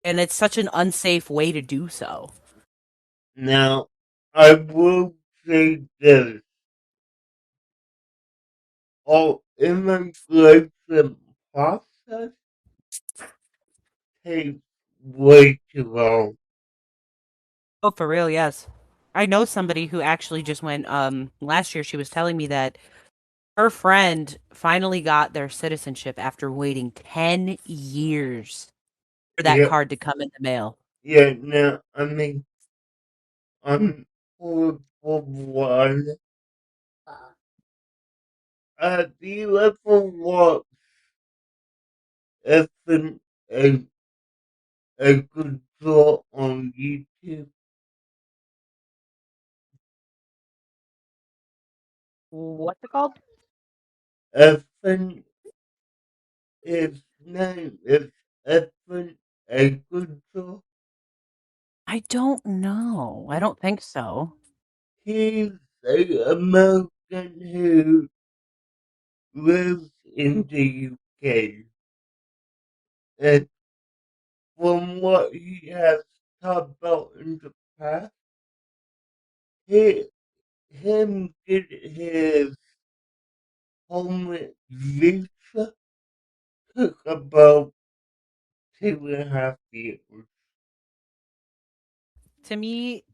And it's such an unsafe way to do so. Now, I will say this: all immigration process takes way too long. Oh, for real, yes. I know somebody who actually just went last year she was telling me that her friend finally got their citizenship after waiting 10 years for that Yeah, card to come in the mail. yeah. Now, I mean, I'm for one. Do you ever watch FN a good draw on YouTube? What's it called? FN, his name is FN a good draw. I don't know. I don't think so. He's an American who lives in the UK, and from what he has talked about in the past, he, him get his home visa took about 2.5 years. To me,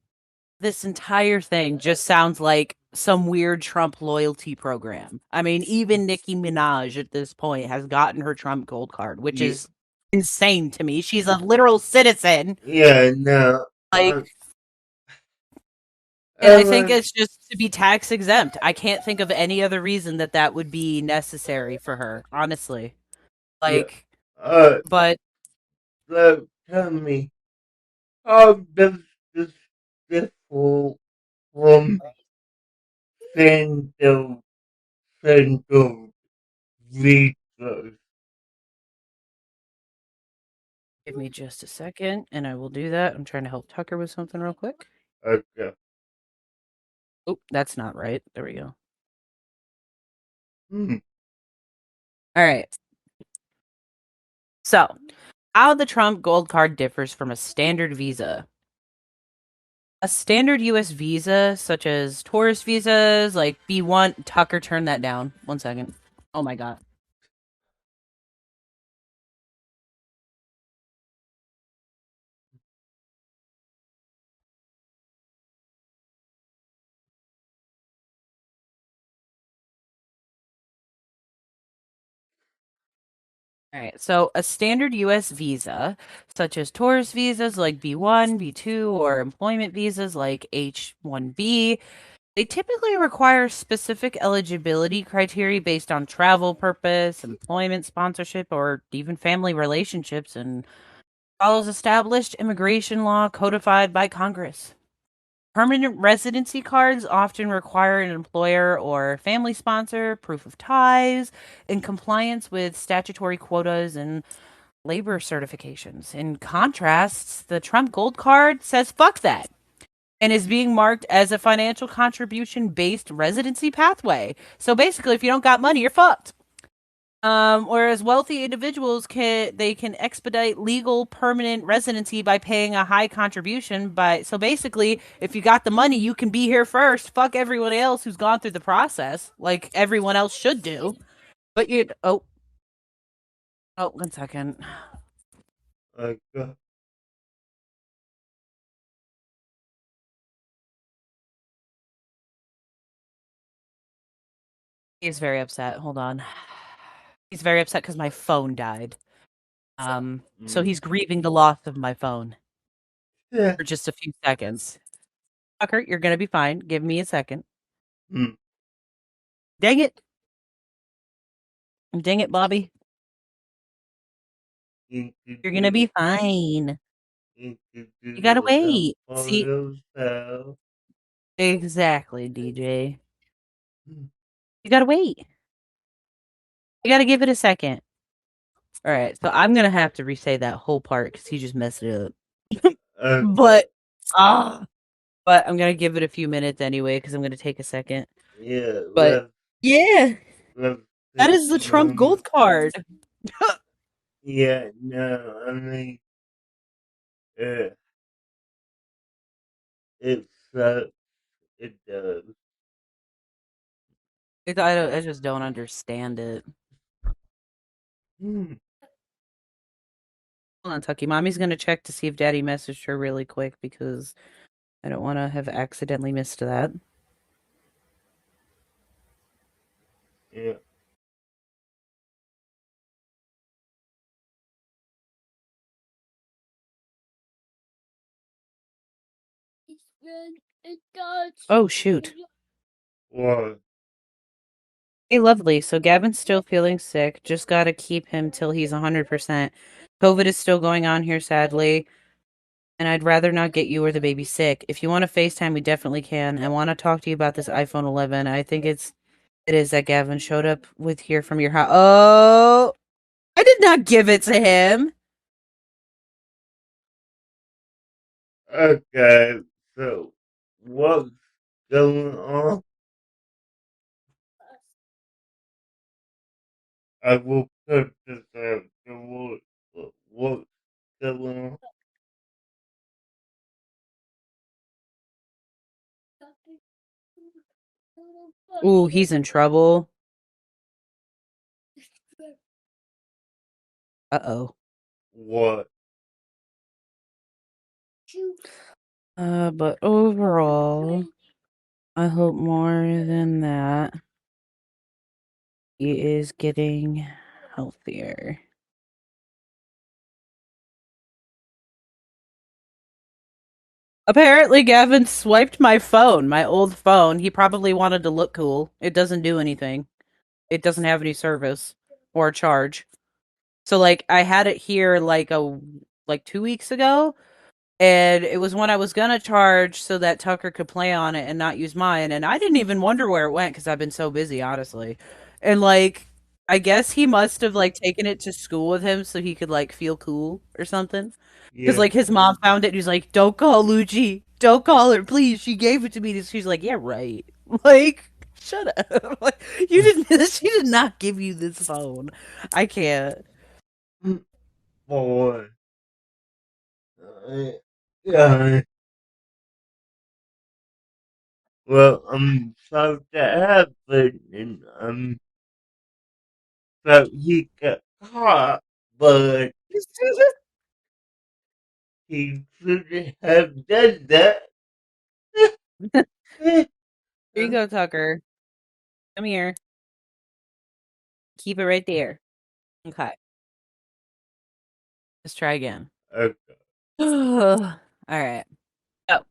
this entire thing just sounds like some weird Trump loyalty program. I mean, even Nicki Minaj at this point has gotten her Trump gold card, which Yeah, is insane to me. She's a literal citizen. yeah, no, Like, and I think Ellen, it's just to be tax exempt. I can't think of any other reason that that would be necessary for her, honestly. yeah, Like, uh, but so tell me, how does this differ from Sandal, Sandal visas? give me just a second and I will do that. I'm trying to help Tucker with something real quick. Okay. Oh, that's not right. There we go. Hmm. All right. So, how the Trump Gold Card differs from a standard visa. A standard US visa, such as tourist visas like B1, Tucker, turn that down. 1 second. Oh my God. All right. So a standard US visa, such as tourist visas like B1, B2, or employment visas like H1B, they typically require specific eligibility criteria based on travel purpose, employment sponsorship, or even family relationships, and follows established immigration law codified by Congress. Permanent residency cards often require an employer or family sponsor, proof of ties, and compliance with statutory quotas and labor certifications. In contrast, the Trump Gold Card says fuck that and is being marked as a financial contribution based residency pathway. So basically, if you don't got money, you're fucked. Whereas wealthy individuals can expedite legal permanent residency by paying a high contribution. So basically, if you got the money, you can be here first. Fuck everyone else who's gone through the process, like everyone else should do. But you oh 1 second. Like, He's very upset. Hold on. He's very upset because my phone died. So he's grieving the loss of my phone yeah. for just a few seconds. Tucker, you're gonna be fine. Give me a second. Mm. Dang it. Dang it, Bobby. You're gonna be fine. You You gotta it up wait. for See, yourself. exactly, DJ. Mm. You gotta wait. You gotta give it a second. All right, so I'm gonna have to re-say that whole part because he just messed it up. Okay. But ah, but I'm gonna give it a few minutes anyway because I'm gonna take a second. Yeah, But yeah, let's that take is the a Trump moment. Gold Card. Yeah, no, I mean, uh, it sucks. It does. I just don't understand it. Hmm. Hold on, Tucky. Mommy's gonna check to see if Daddy messaged her really quick because I don't want to have accidentally missed that. Yeah. Oh shoot. What? Hey, lovely. So Gavin's still feeling sick. Just gotta keep him till he's 100%. COVID is still going on here, sadly. And I'd rather not get you or the baby sick. If you want to FaceTime, we definitely can. I want to talk to you about this iPhone 11. I think it is that Gavin showed up with here from your house. Oh, I did not give it to him. Okay, so what's going on? I will put this out. So what's going on? Ooh, he's in trouble. Uh-oh. What? But overall, I hope more than that, he is getting healthier. Apparently, Gavin swiped my phone, my old phone. He probably wanted to look cool. It doesn't do anything. It doesn't have any service or charge. So, like, I had it here like 2 weeks ago, and it was when I was gonna charge so that Tucker could play on it and not use mine. And I didn't even wonder where it went because I've been so busy, honestly. And like, I guess he must have like taken it to school with him so he could like feel cool or something. Because Yeah. like his mom found it and he's like, "Don't call Luci. Don't call her, please. She gave it to me." She's like, "Yeah, right." Like, shut up. Like, you didn't. She did not give you this phone. I can't. Boy. Yeah. Well, I'm sorry that happened, and so he got caught, but he shouldn't have done that. Here you go, Tucker. Come here. Keep it right there. Okay. Let's try again. Okay. All right. So,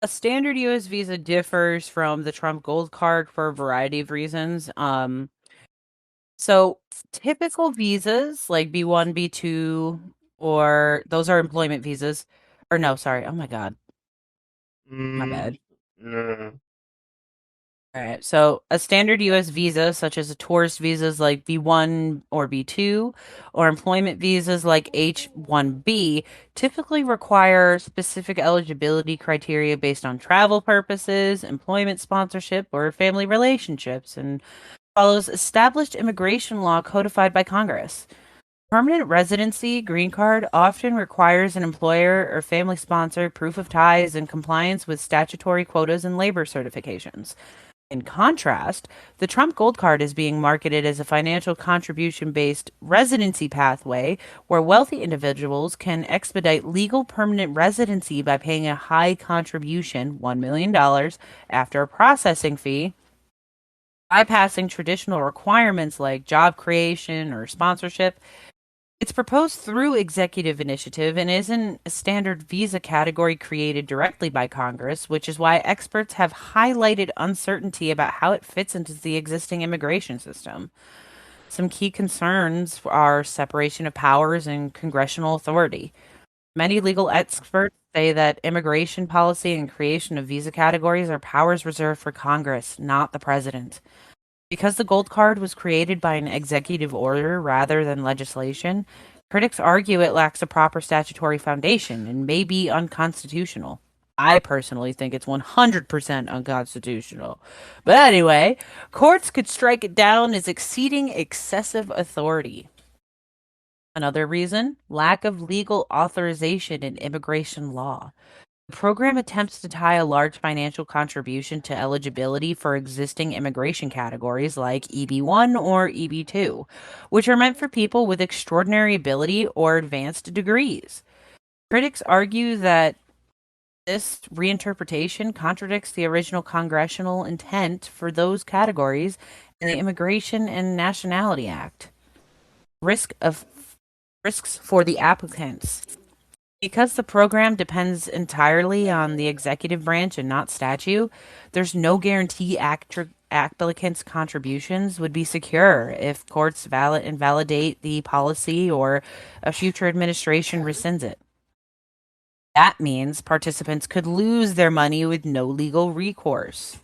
a standard U.S. visa differs from the Trump Gold Card for a variety of reasons. So typical visas like B1, B2, or those are employment visas. Or no, sorry. Oh my God, my bad. No. All right. So a standard U.S. visa, such as a tourist visas like B1 or B2, or employment visas like H1B, typically require specific eligibility criteria based on travel purposes, employment sponsorship, or family relationships, and follows established immigration law codified by Congress. Permanent residency, green card, often requires an employer or family sponsor proof of ties and compliance with statutory quotas and labor certifications. In contrast, the Trump Gold Card is being marketed as a financial contribution based residency pathway where wealthy individuals can expedite legal permanent residency by paying a high contribution, $1 million, after a processing fee, bypassing traditional requirements like job creation or sponsorship. It's proposed through executive initiative and isn't a standard visa category created directly by Congress, which is why experts have highlighted uncertainty about how it fits into the existing immigration system. Some key concerns are separation of powers and congressional authority. Many legal experts say that immigration policy and creation of visa categories are powers reserved for Congress, not the president. Because the gold card was created by an executive order rather than legislation, critics argue it lacks a proper statutory foundation and may be unconstitutional. I personally think it's 100% unconstitutional. But anyway, courts could strike it down as exceeding excessive authority. Another reason, lack of legal authorization in immigration law. The program attempts to tie a large financial contribution to eligibility for existing immigration categories like EB1 or EB2, which are meant for people with extraordinary ability or advanced degrees. Critics argue that this reinterpretation contradicts the original congressional intent for those categories in the Immigration and Nationality Act. Risks for the applicants. Because the program depends entirely on the executive branch and not statute, there's no guarantee applicants' contributions would be secure if courts invalidate the policy or a future administration rescinds it. That means participants could lose their money with no legal recourse.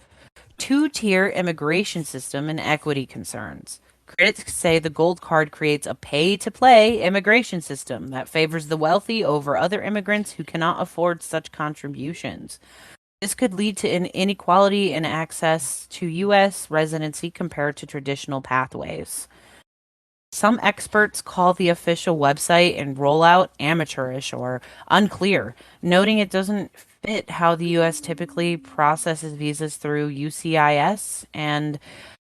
Two-tier immigration system and equity concerns. Critics say the gold card creates a pay-to-play immigration system that favors the wealthy over other immigrants who cannot afford such contributions. This could lead to an inequality in access to U.S. residency compared to traditional pathways. Some experts call the official website and rollout amateurish or unclear, noting it doesn't fit how the U.S. typically processes visas through UCIS, and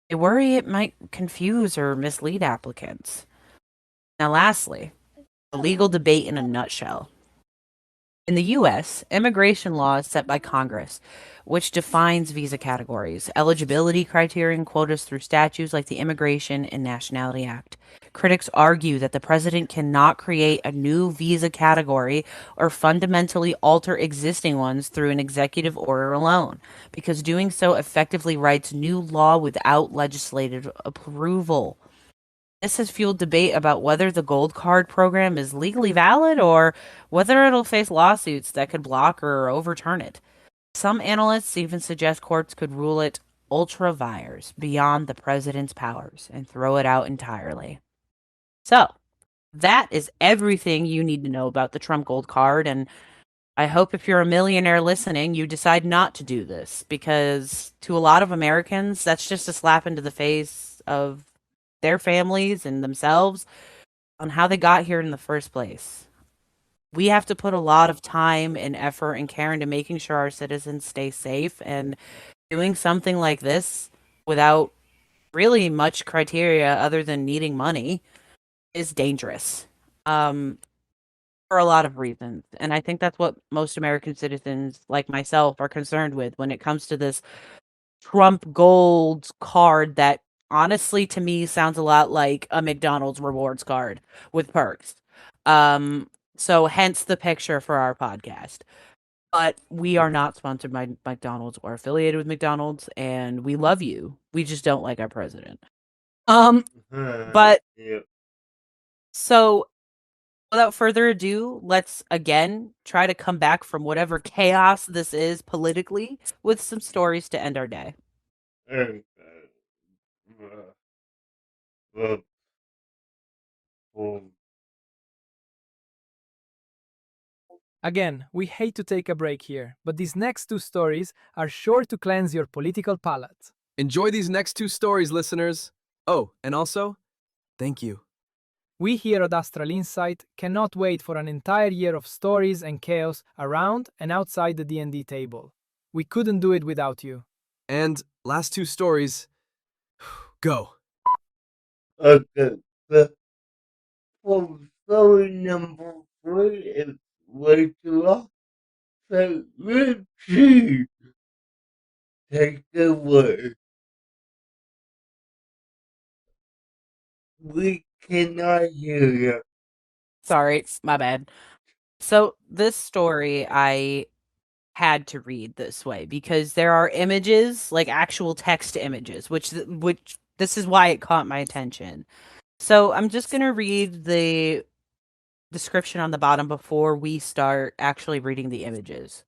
they worry it might confuse or mislead applicants. Now, lastly, the legal debate in a nutshell. In the U.S., immigration law is set by Congress, which defines visa categories, eligibility criteria, and quotas through statutes like the Immigration and Nationality Act. Critics argue that the president cannot create a new visa category or fundamentally alter existing ones through an executive order alone, because doing so effectively writes new law without legislative approval. This has fueled debate about whether the gold card program is legally valid or whether it'll face lawsuits that could block or overturn it. Some analysts even suggest courts could rule it ultra vires, beyond the president's powers, and throw it out entirely. So, that is everything you need to know about the Trump Gold Card, and I hope if you're a millionaire listening, you decide not to do this, because to a lot of Americans, that's just a slap into the face of their families and themselves on how they got here in the first place. We have to put a lot of time and effort and care into making sure our citizens stay safe, and doing something like this without really much criteria other than needing money is dangerous. For a lot of reasons. And I think that's what most American citizens like myself are concerned with when it comes to this Trump Gold card that honestly to me sounds a lot like a McDonald's rewards card with perks. So hence the picture for our podcast. But we are not sponsored by McDonald's or affiliated with McDonald's, and we love you. We just don't like our president. But Yep. so without further ado, let's again try to come back from whatever chaos this is politically with some stories to end our day. Okay. Well, well, Again, we hate to take a break here, but these next two stories are sure to cleanse your political palate. Enjoy these next two stories, listeners. Oh, and also, thank you. We here at Astral Insight cannot wait for an entire year of stories and chaos around and outside the D&D table. We couldn't do it without you. And last two stories. Go. okay. The story number 3 is way too long. So, Luci, take it away. We cannot hear you. Sorry, my bad. So this story I had to read this way because there are images, like actual text images, which this is why it caught my attention. So I'm just going to read the description on the bottom before we start actually reading the images.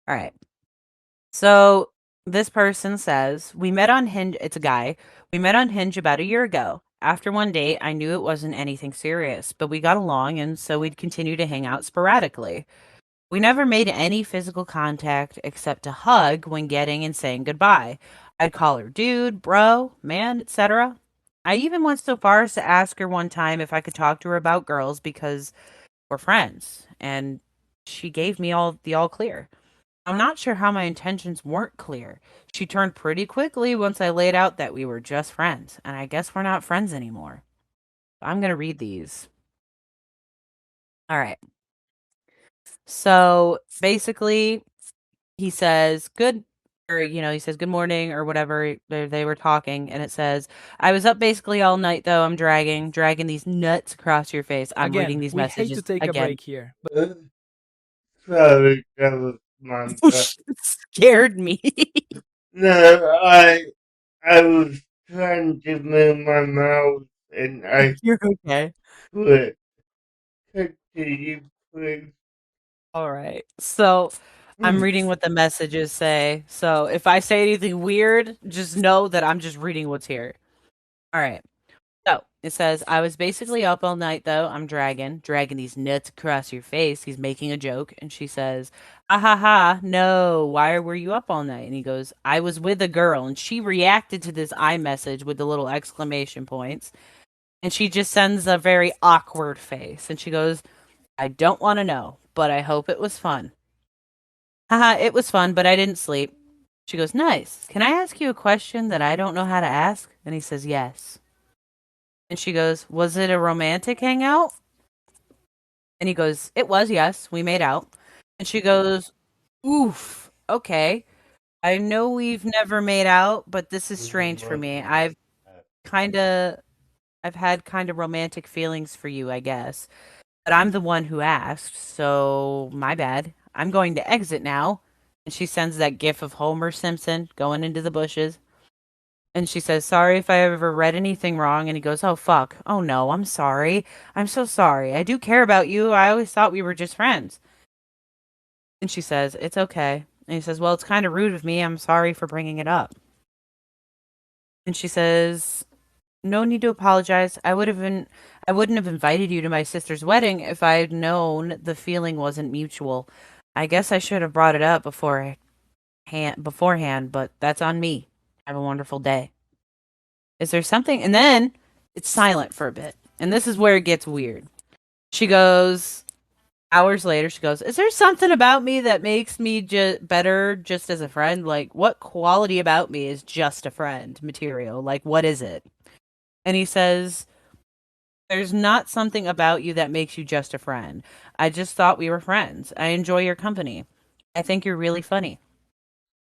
All right. So this person says, we met on Hinge. It's a guy. We met on Hinge about a year ago. After one date, I knew it wasn't anything serious, but we got along, and so we'd continue to hang out sporadically. We never made any physical contact except a hug when getting and saying goodbye. I'd call her dude, bro, man, etc. I even went so far as to ask her one time if I could talk to her about girls because we're friends, and she gave me the all clear. I'm not sure how my intentions weren't clear. She turned pretty quickly once I laid out that we were just friends, and I guess we're not friends anymore. I'm going to read these. All right. So basically, he says, he says good morning or whatever. They were talking, and it says, I was up basically all night, though. I'm dragging these nuts across your face. I'm reading Again, these we messages hate to take a again. break here, but Sorry, that was Manta. Scared me. No, I was trying to move my mouth and I You're okay. quit. Continue, please. All right. So I'm reading what the messages say. So if I say anything weird, just know that I'm just reading what's here. All right. So it says, I was basically up all night, though. I'm dragging these nuts across your face. He's making a joke. And she says, ah ha ha, no, why were you up all night? And he goes, I was with a girl. And she reacted to this iMessage with the little exclamation points. And she just sends a very awkward face. And she goes, I don't want to know, but I hope it was fun. Haha, it was fun, but I didn't sleep. She goes, nice. Can I ask you a question that I don't know how to ask? And he says, yes. And she goes, was it a romantic hangout? And he goes, it was, yes. We made out. And she goes, oof, okay. I know we've never made out, but this is strange for me. I've had kind of romantic feelings for you, I guess. But I'm the one who asked, so my bad. I'm going to exit now. And she sends that gif of Homer Simpson going into the bushes. And she says, sorry if I ever read anything wrong. And he goes, oh, fuck. Oh, no, I'm sorry. I'm so sorry. I do care about you. I always thought we were just friends. And she says, it's okay. And he says, well, it's kind of rude of me. I'm sorry for bringing it up. And she says, no need to apologize. I wouldn't have invited you to my sister's wedding if I'd known the feeling wasn't mutual. I guess I should have brought it up beforehand, but that's on me. Have a wonderful day. Is there something? And then it's silent for a bit. And this is where it gets weird. She goes, hours later, she goes, is there something about me that makes me better just as a friend? Like, what quality about me is just a friend material? Like, what is it? And he says, there's not something about you that makes you just a friend. I just thought we were friends. I enjoy your company. I think you're really funny.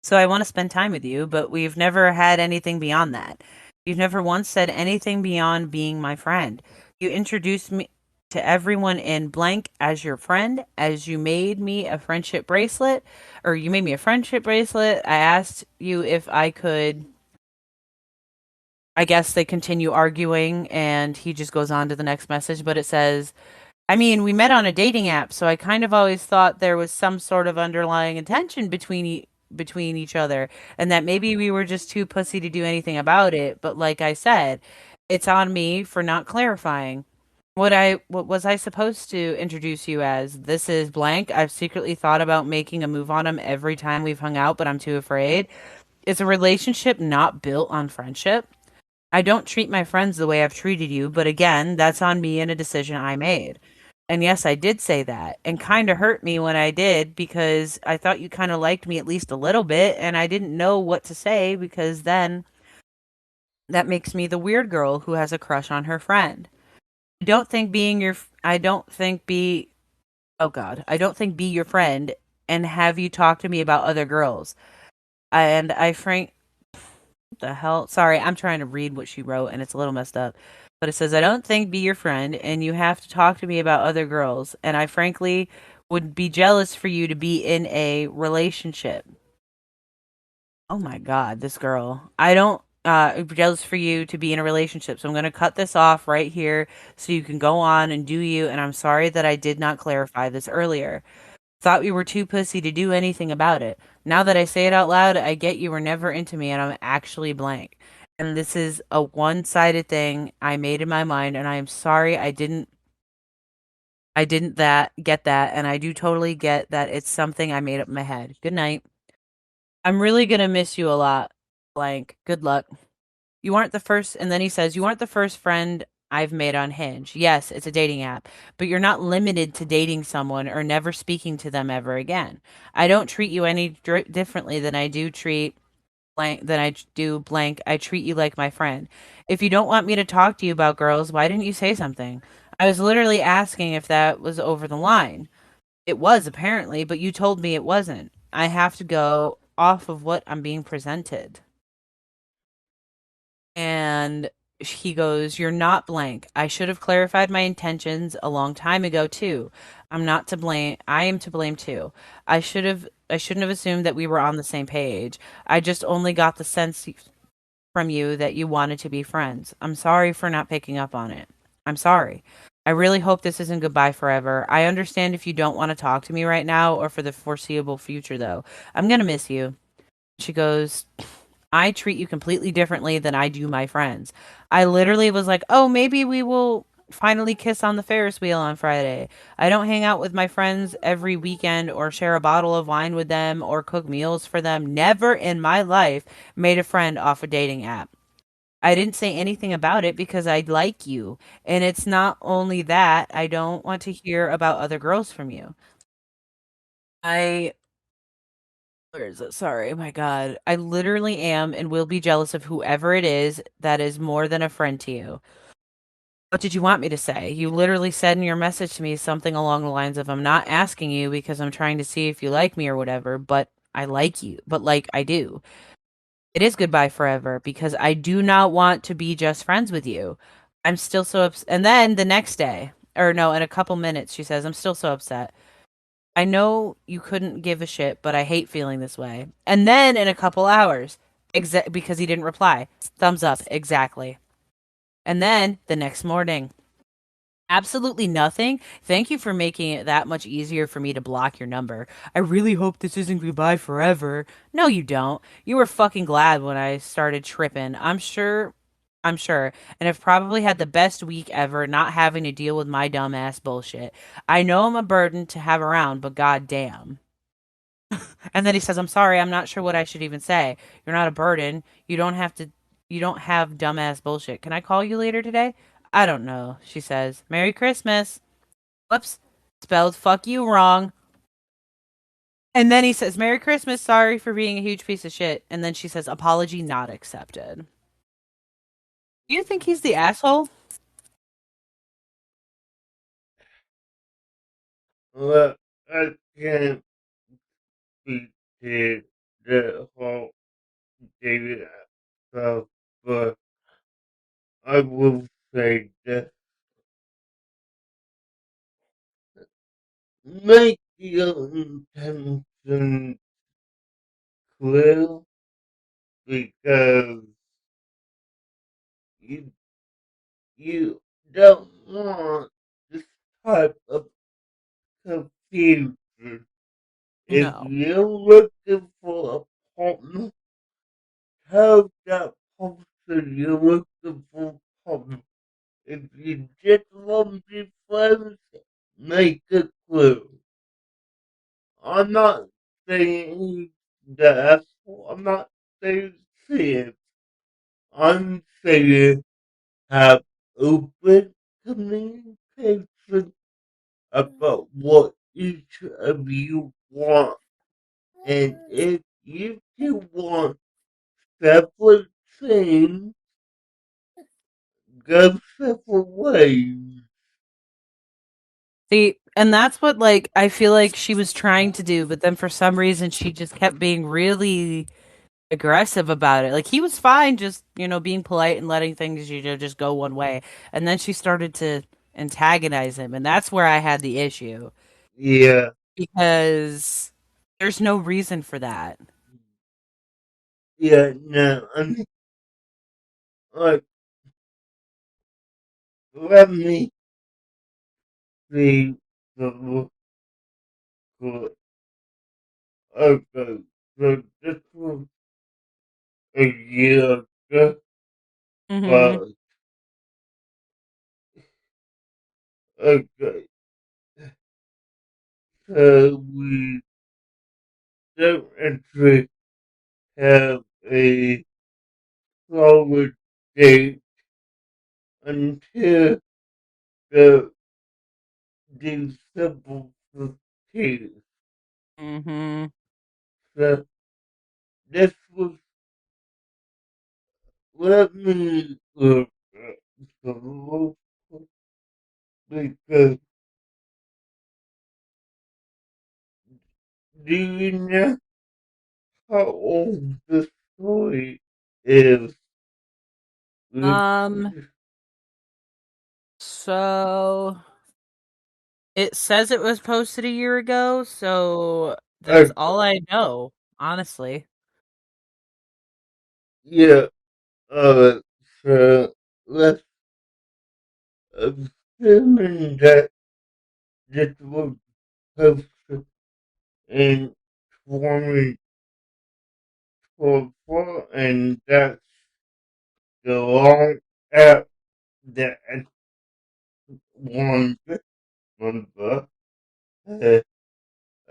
So I want to spend time with you, but we've never had anything beyond that. You've never once said anything beyond being my friend. You introduced me to everyone in blank as your friend, as you made me a friendship bracelet, or you made me a friendship bracelet. I asked you if I could. I guess they continue arguing, and he just goes on to the next message, but it says, I mean, we met on a dating app, so I kind of always thought there was some sort of underlying intention between each other, and that maybe we were just too pussy to do anything about it. But like I said, it's on me for not clarifying. What was I supposed to introduce you as? This is blank. I've secretly thought about making a move on him every time we've hung out, but I'm too afraid. It's a relationship not built on friendship. I don't treat my friends the way I've treated you, but again, that's on me and a decision I made. And yes, I did say that, and kind of hurt me when I did because I thought you kind of liked me at least a little bit, and I didn't know what to say because then that makes me the weird girl who has a crush on her friend. I don't think be oh god, I don't think be your friend and have you talk to me about other girls. And I frank What the hell? Sorry, I'm trying to read what she wrote and it's a little messed up. But it says, I don't think be your friend and you have to talk to me about other girls. And I frankly would be jealous for you to be in a relationship. Oh my God, this girl. I don't jealous for you to be in a relationship. So I'm going to cut this off right here so you can go on and do you. And I'm sorry that I did not clarify this earlier. Thought we were too pussy to do anything about it. Now that I say it out loud, I get you were never into me and I'm actually blank. And this is a one-sided thing I made in my mind and I am sorry I didn't that get that and I do totally get that it's something I made up in my head. Good night. I'm really going to miss you a lot. Blank. Good luck. You aren't the first, and then he says, you aren't the first friend I've made on Hinge. Yes, it's a dating app, but you're not limited to dating someone or never speaking to them ever again. I don't treat you any differently than I do treat blank, than I do blank. I treat you like my friend. If you don't want me to talk to you about girls, why didn't you say something? I was literally asking if that was over the line. It was apparently, but you told me it wasn't. I have to go off of what I'm being presented. And he goes, you're not blank. I should have clarified my intentions a long time ago too. I'm not to blame. I am to blame too. I shouldn't have assumed that we were on the same page. I just only got the sense from you that you wanted to be friends. I'm sorry for not picking up on it. I'm sorry. I really hope this isn't goodbye forever. I understand if you don't want to talk to me right now or for the foreseeable future though. I'm going to miss you. She goes, I treat you completely differently than I do my friends. I literally was like, oh, maybe we will finally kiss on the Ferris wheel on Friday. I don't hang out with my friends every weekend or share a bottle of wine with them or cook meals for them. Never in my life made a friend off a dating app. I didn't say anything about it because I like you. And it's not only that, I don't want to hear about other girls from you. I Where is it? Sorry, my God. I literally am and will be jealous of whoever it is that is more than a friend to you. What did you want me to say? You literally said in your message to me something along the lines of, I'm not asking you because I'm trying to see if you like me or whatever, but I like you. But like, I do. It is goodbye forever because I do not want to be just friends with you. I'm still so upset. And then the next day, or no, in a couple minutes, she says, I'm still so upset. I know you couldn't give a shit, but I hate feeling this way. And then in a couple hours, because he didn't reply, thumbs up, exactly. And then the next morning, absolutely nothing. Thank you for making it that much easier for me to block your number. I really hope this isn't goodbye forever. No, you don't. You were fucking glad when I started tripping. I'm sure. And I've probably had the best week ever not having to deal with my dumbass bullshit. I know I'm a burden to have around, but goddamn. And then he says, I'm sorry, I'm not sure what I should even say. You're not a burden. You don't have dumbass bullshit. Can I call you later today? I don't know, she says. Merry Christmas. Whoops. Spelled fuck you wrong. And then he says, Merry Christmas. Sorry for being a huge piece of shit. And then she says, apology not accepted. Do you think he's the asshole? Look, I can't speak to the whole David stuff, but I will say this. make your intentions clear because you you don't want this type of confusion. If No. you're looking for a partner, tell that person you're looking for a partner. If you just want to be friends, make it clear. I'm not saying that. I'm not saying sin. I'm saying have open communication about what each of you want. And if you two want separate things, go separate ways. See, and that's what like I feel like she was trying to do, but then for some reason she just kept being really aggressive about it. Like he was fine just, being polite and letting things just go one way. And then she started to antagonize him, and that's where I had the issue Yeah, because there's no reason for that. yeah, no, I mean, like, let me see the record. Okay, so this was a year ago, Mhm. but, okay, so we don't actually have a solid date until the December 15th. Mhm. So this was, let me look at the local because do you know how old the story is? Which, Um so it says it was posted a year ago, so that's all okay, I know, honestly. yeah, so let's assuming that this was posted in 2024 and that's the wrong app that one number. Uh,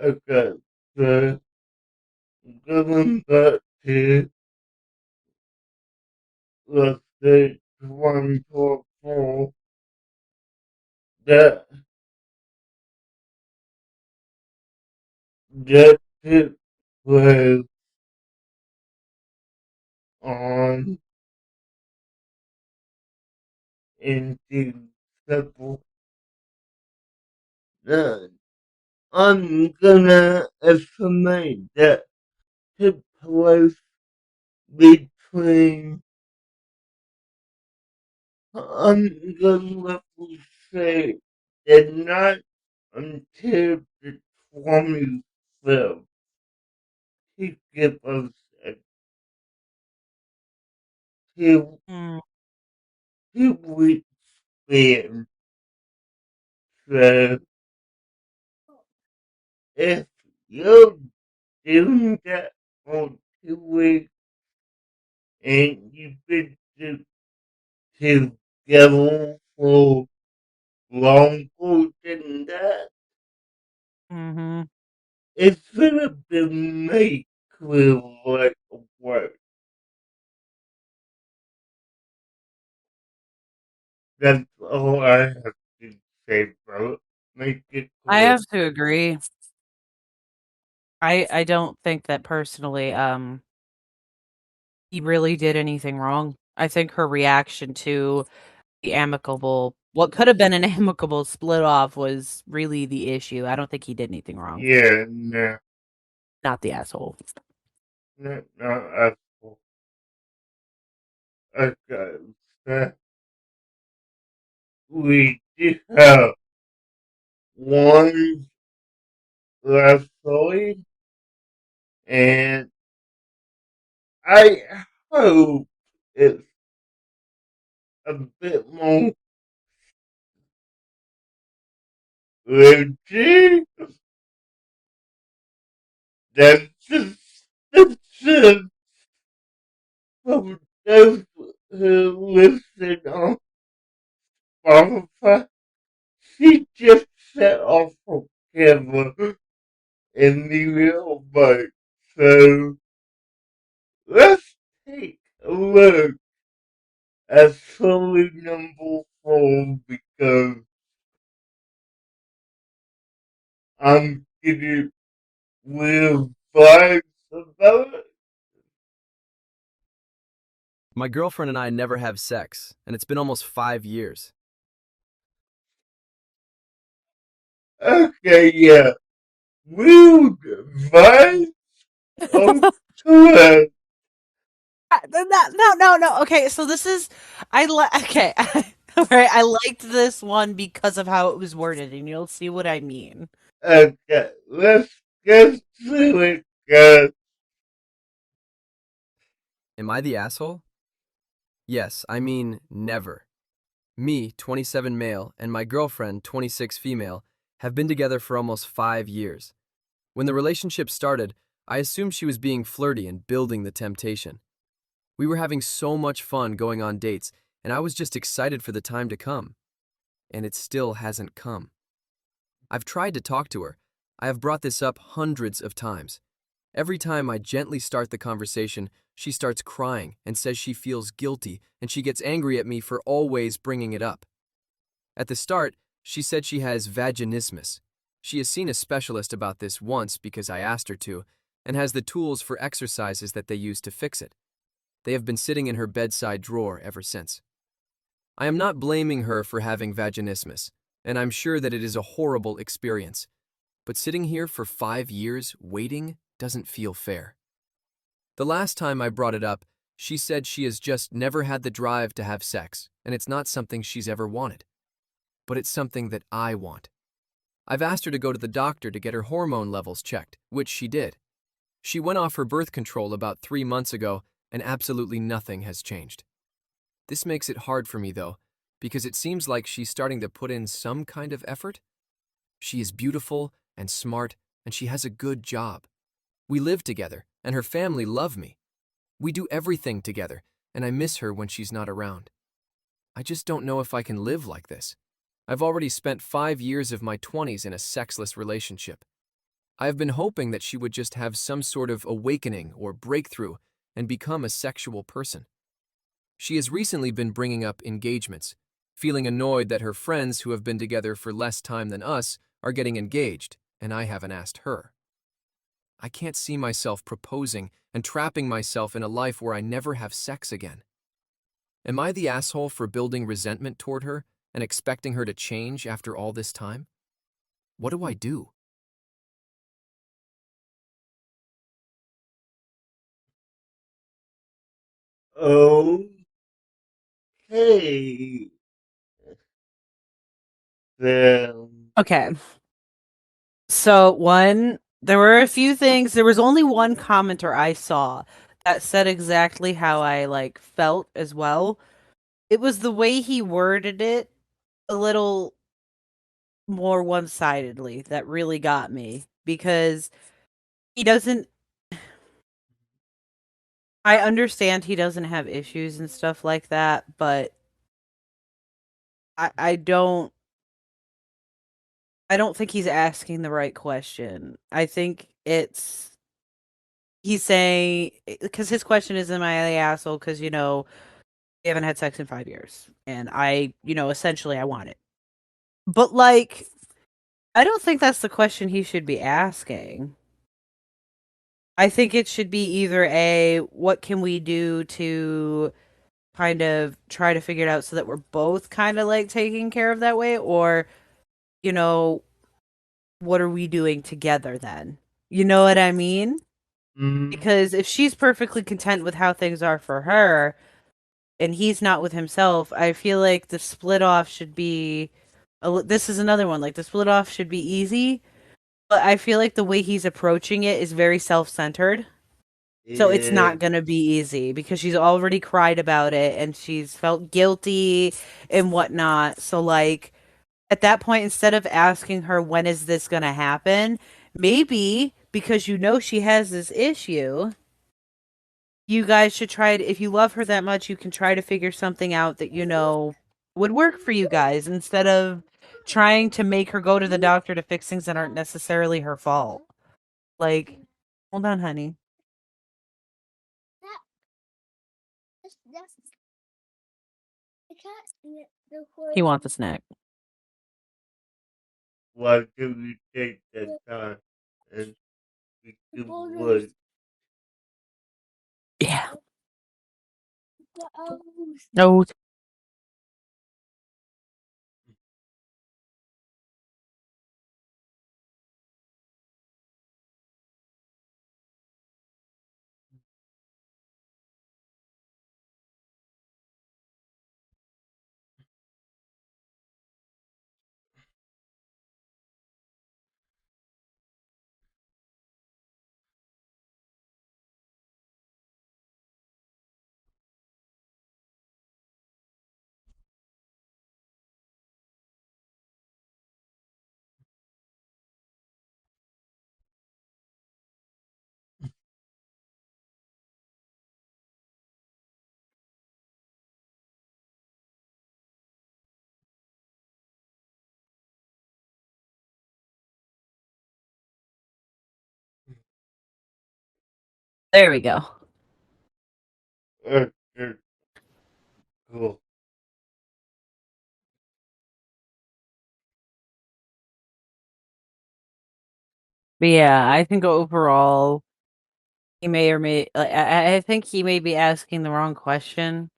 okay, so going back to let's say 2024, that that took place on into several. Uh, I'm gonna estimate that took place between I'm gonna say that not until the 25th to give us a two, Mm. 2 week span. So if you're doing that for 2 weeks and you've been together for longer than that, Mhm. it's gonna be make clear like a word. That's all I have to say, bro. Make it I clear. have to agree. I don't think that personally, he really did anything wrong. I think her reaction to the amicable what could have been an amicable split off was really the issue. I don't think he did anything wrong. Yeah, no, Not the asshole. no, at all. Okay, so we do have one wrestling, and I hope it's a bit more legit than just from those who listen on Spotify. She just set off her camera in the real boat. So let's take a look at story number 4 because I'm getting real vibes about it. My girlfriend and I never have sex, and it's been almost 5 years. Okay, yeah. Real vibes of correct. No. Okay, so this is okay. All right, I liked this one because of how it was worded, and you'll see what I mean. Okay, let's get to it, guys. Am I the asshole? Yes, I mean never. Me, 27 male, and my girlfriend, 26 female, have been together for almost 5 years. When the relationship started, I assumed she was being flirty and building the temptation. We were having so much fun going on dates, and I was just excited for the time to come. And it still hasn't come. I've tried to talk to her. I have brought this up hundreds of times. Every time I gently start the conversation, she starts crying and says she feels guilty and she gets angry at me for always bringing it up. At the start, she said she has vaginismus. She has seen a specialist about this once because I asked her to, and has the tools for exercises that they use to fix it. They have been sitting in her bedside drawer ever since. I am not blaming her for having vaginismus, and I'm sure that it is a horrible experience. But sitting here for 5 years waiting doesn't feel fair. The last time I brought it up, she said she has just never had the drive to have sex, and it's not something she's ever wanted. But it's something that I want. I've asked her to go to the doctor to get her hormone levels checked, which she did. She went off her birth control about 3 months ago, and absolutely nothing has changed. This makes it hard for me, though, because it seems like she's starting to put in some kind of effort. She is beautiful and smart, and she has a good job. We live together, and her family love me. We do everything together, and I miss her when she's not around. I just don't know if I can live like this. I've already spent 5 years of my 20s in a sexless relationship. I have been hoping that she would just have some sort of awakening or breakthrough and become a sexual person. She has recently been bringing up engagements, feeling annoyed that her friends who have been together for less time than us are getting engaged, and I haven't asked her. I can't see myself proposing and trapping myself in a life where I never have sex again. Am I the asshole for building resentment toward her and expecting her to change after all this time? What do I do? Okay. Then, Okay. So there were a few things. There was only one commenter I saw that said exactly how I felt as well. It was the way he worded it a little more one-sidedly that really got me because he doesn't I understand he doesn't have issues and stuff like that, but I don't think he's asking the right question. I think he's saying because his question is, am I the asshole? Because we haven't had sex in 5 years, and essentially I want it. But I don't think that's the question he should be asking. I think it should be either what can we do to kind of try to figure it out so that we're both kind of taking care of that way, or you know what are we doing together then? You know what I mean? mm, Because if she's perfectly content with how things are for her and he's not with himself, I feel like the split off should be this is another one, like the split off should be easy, But I feel like the way he's approaching it is very self-centered. So it's Yeah, not gonna be easy because she's already cried about it and she's felt guilty and whatnot. So like at that point, instead of asking her when is this gonna happen, maybe because you know she has this issue, you guys should try to, if you love her that much, you can try to figure something out that you know would work for you guys instead of trying to make her go to the doctor to fix things that aren't necessarily her fault. Like, hold on, honey. He wants a snack. why do you take that time and we do what? Yeah. No. There we go. Okay, cool. But yeah, I think overall he may or may I think he may be asking the wrong question.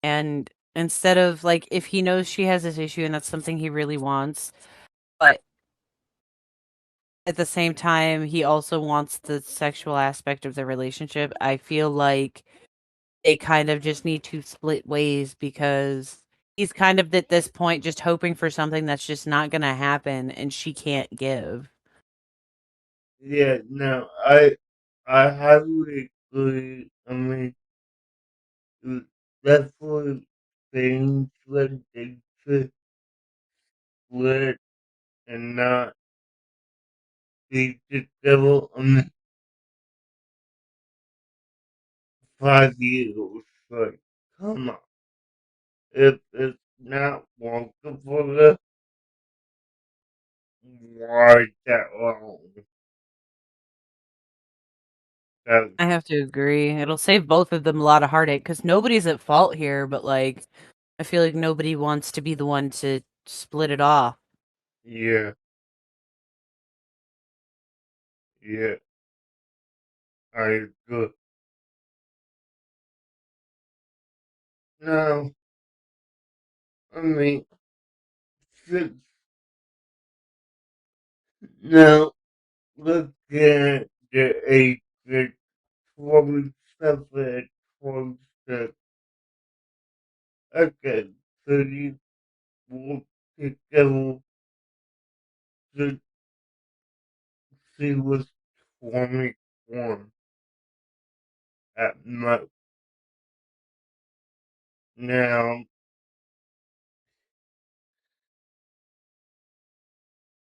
And instead of like if he knows she has this issue and that's something he really wants, but at the same time he also wants the sexual aspect of the relationship, I feel like they kind of just need to split ways because he's kind of at this point just hoping for something that's just not gonna happen and she can't give. Yeah, no, I highly agree. I mean, definitely things when they should split and not be together on 5 years. Like, come on. If it's not working for them, why that long? That, I have to agree. It'll save both of them a lot of heartache because nobody's at fault here, but like I feel like nobody wants to be the one to split it off. yeah, yeah, I agree. No, I mean, six, now, look at the age at 27, 26. Okay, so you work together since she was 21 at most. Now,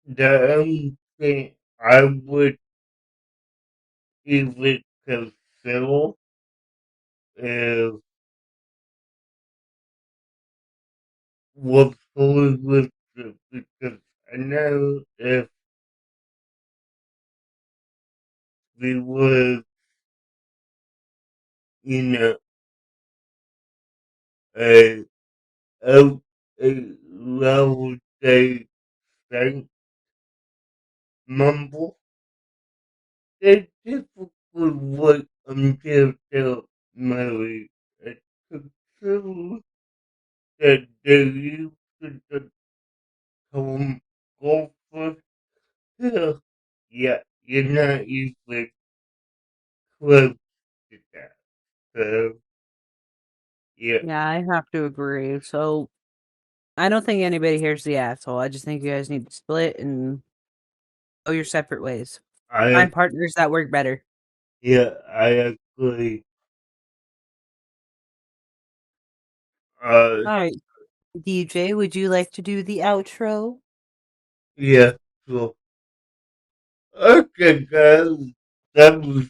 the only thing I would even consider is what fully with it, because I know if we was, you know, a, a, a level day saint mumble, they typically wait until they're married and consider that they used to become golfers. Yeah, yeah, you're not even close to that. So, yeah, Yeah, I have to agree. So I don't think anybody here's the asshole. I just think you guys need to split and Oh, you're separate ways. I Find partners that work better. yeah, I agree. All right, DJ, would you like to do the outro? Yeah, so okay, guys, that was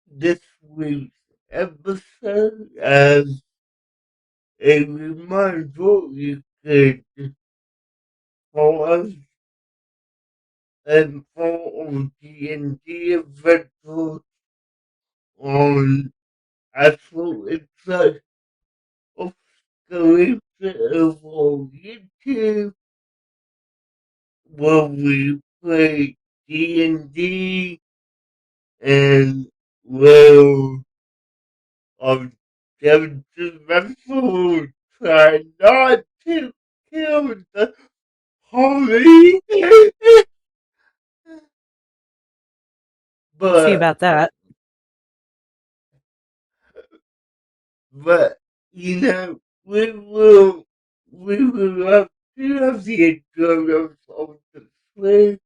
this week's episode. As a reminder, you could follow us and follow D&D Adventures on Actual Insight of Exclusive on YouTube, where we play D&D and will of them to try not to kill the Holly. See but about that. but you know we will have to have the enjoyment of the play,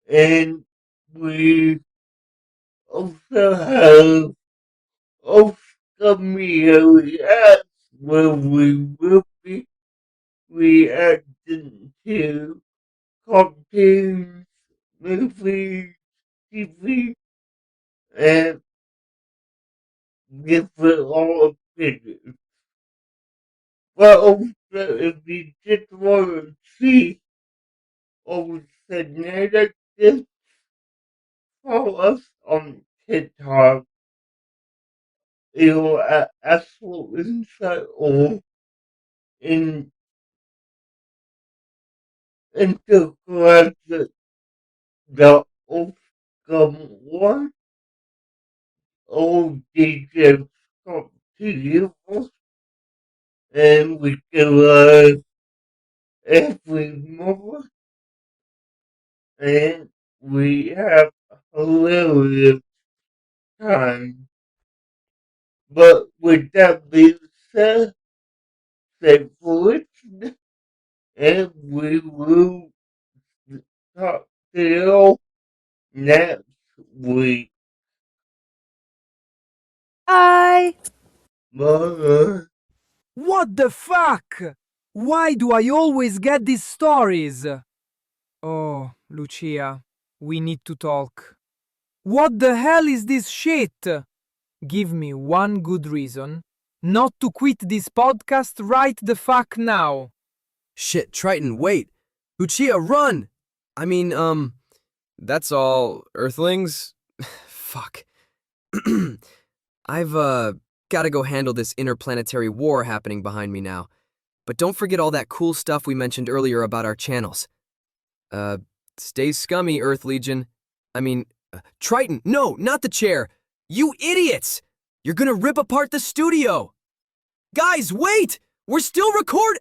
and we also have Oscar Reacts, where we will be reacting to cartoons, movies, TV, and different all opinions. But also, if you just want to see all the narrative, follow us on TikTok. It'll actual insight or in Instagram the Oscar one or DJ come to you, and we can learn every month, and we have a hilarious time. But with that being said, stay fortunate, and we will talk to you next week. Bye. Bye. What the fuck? Why do I always get these stories? Oh, Lucia, we need to talk. What the hell is this shit? Give me one good reason not to quit this podcast right the fuck now. Shit, Triton, wait. Lucia, run! I mean, that's all, Earthlings. Fuck. I've, gotta go handle this interplanetary war happening behind me now. But don't forget all that cool stuff we mentioned earlier about our channels. Stay scummy, Earth Legion. I mean, Triton, no, not the chair! You idiots! You're gonna rip apart the studio! Guys, wait! We're still recording!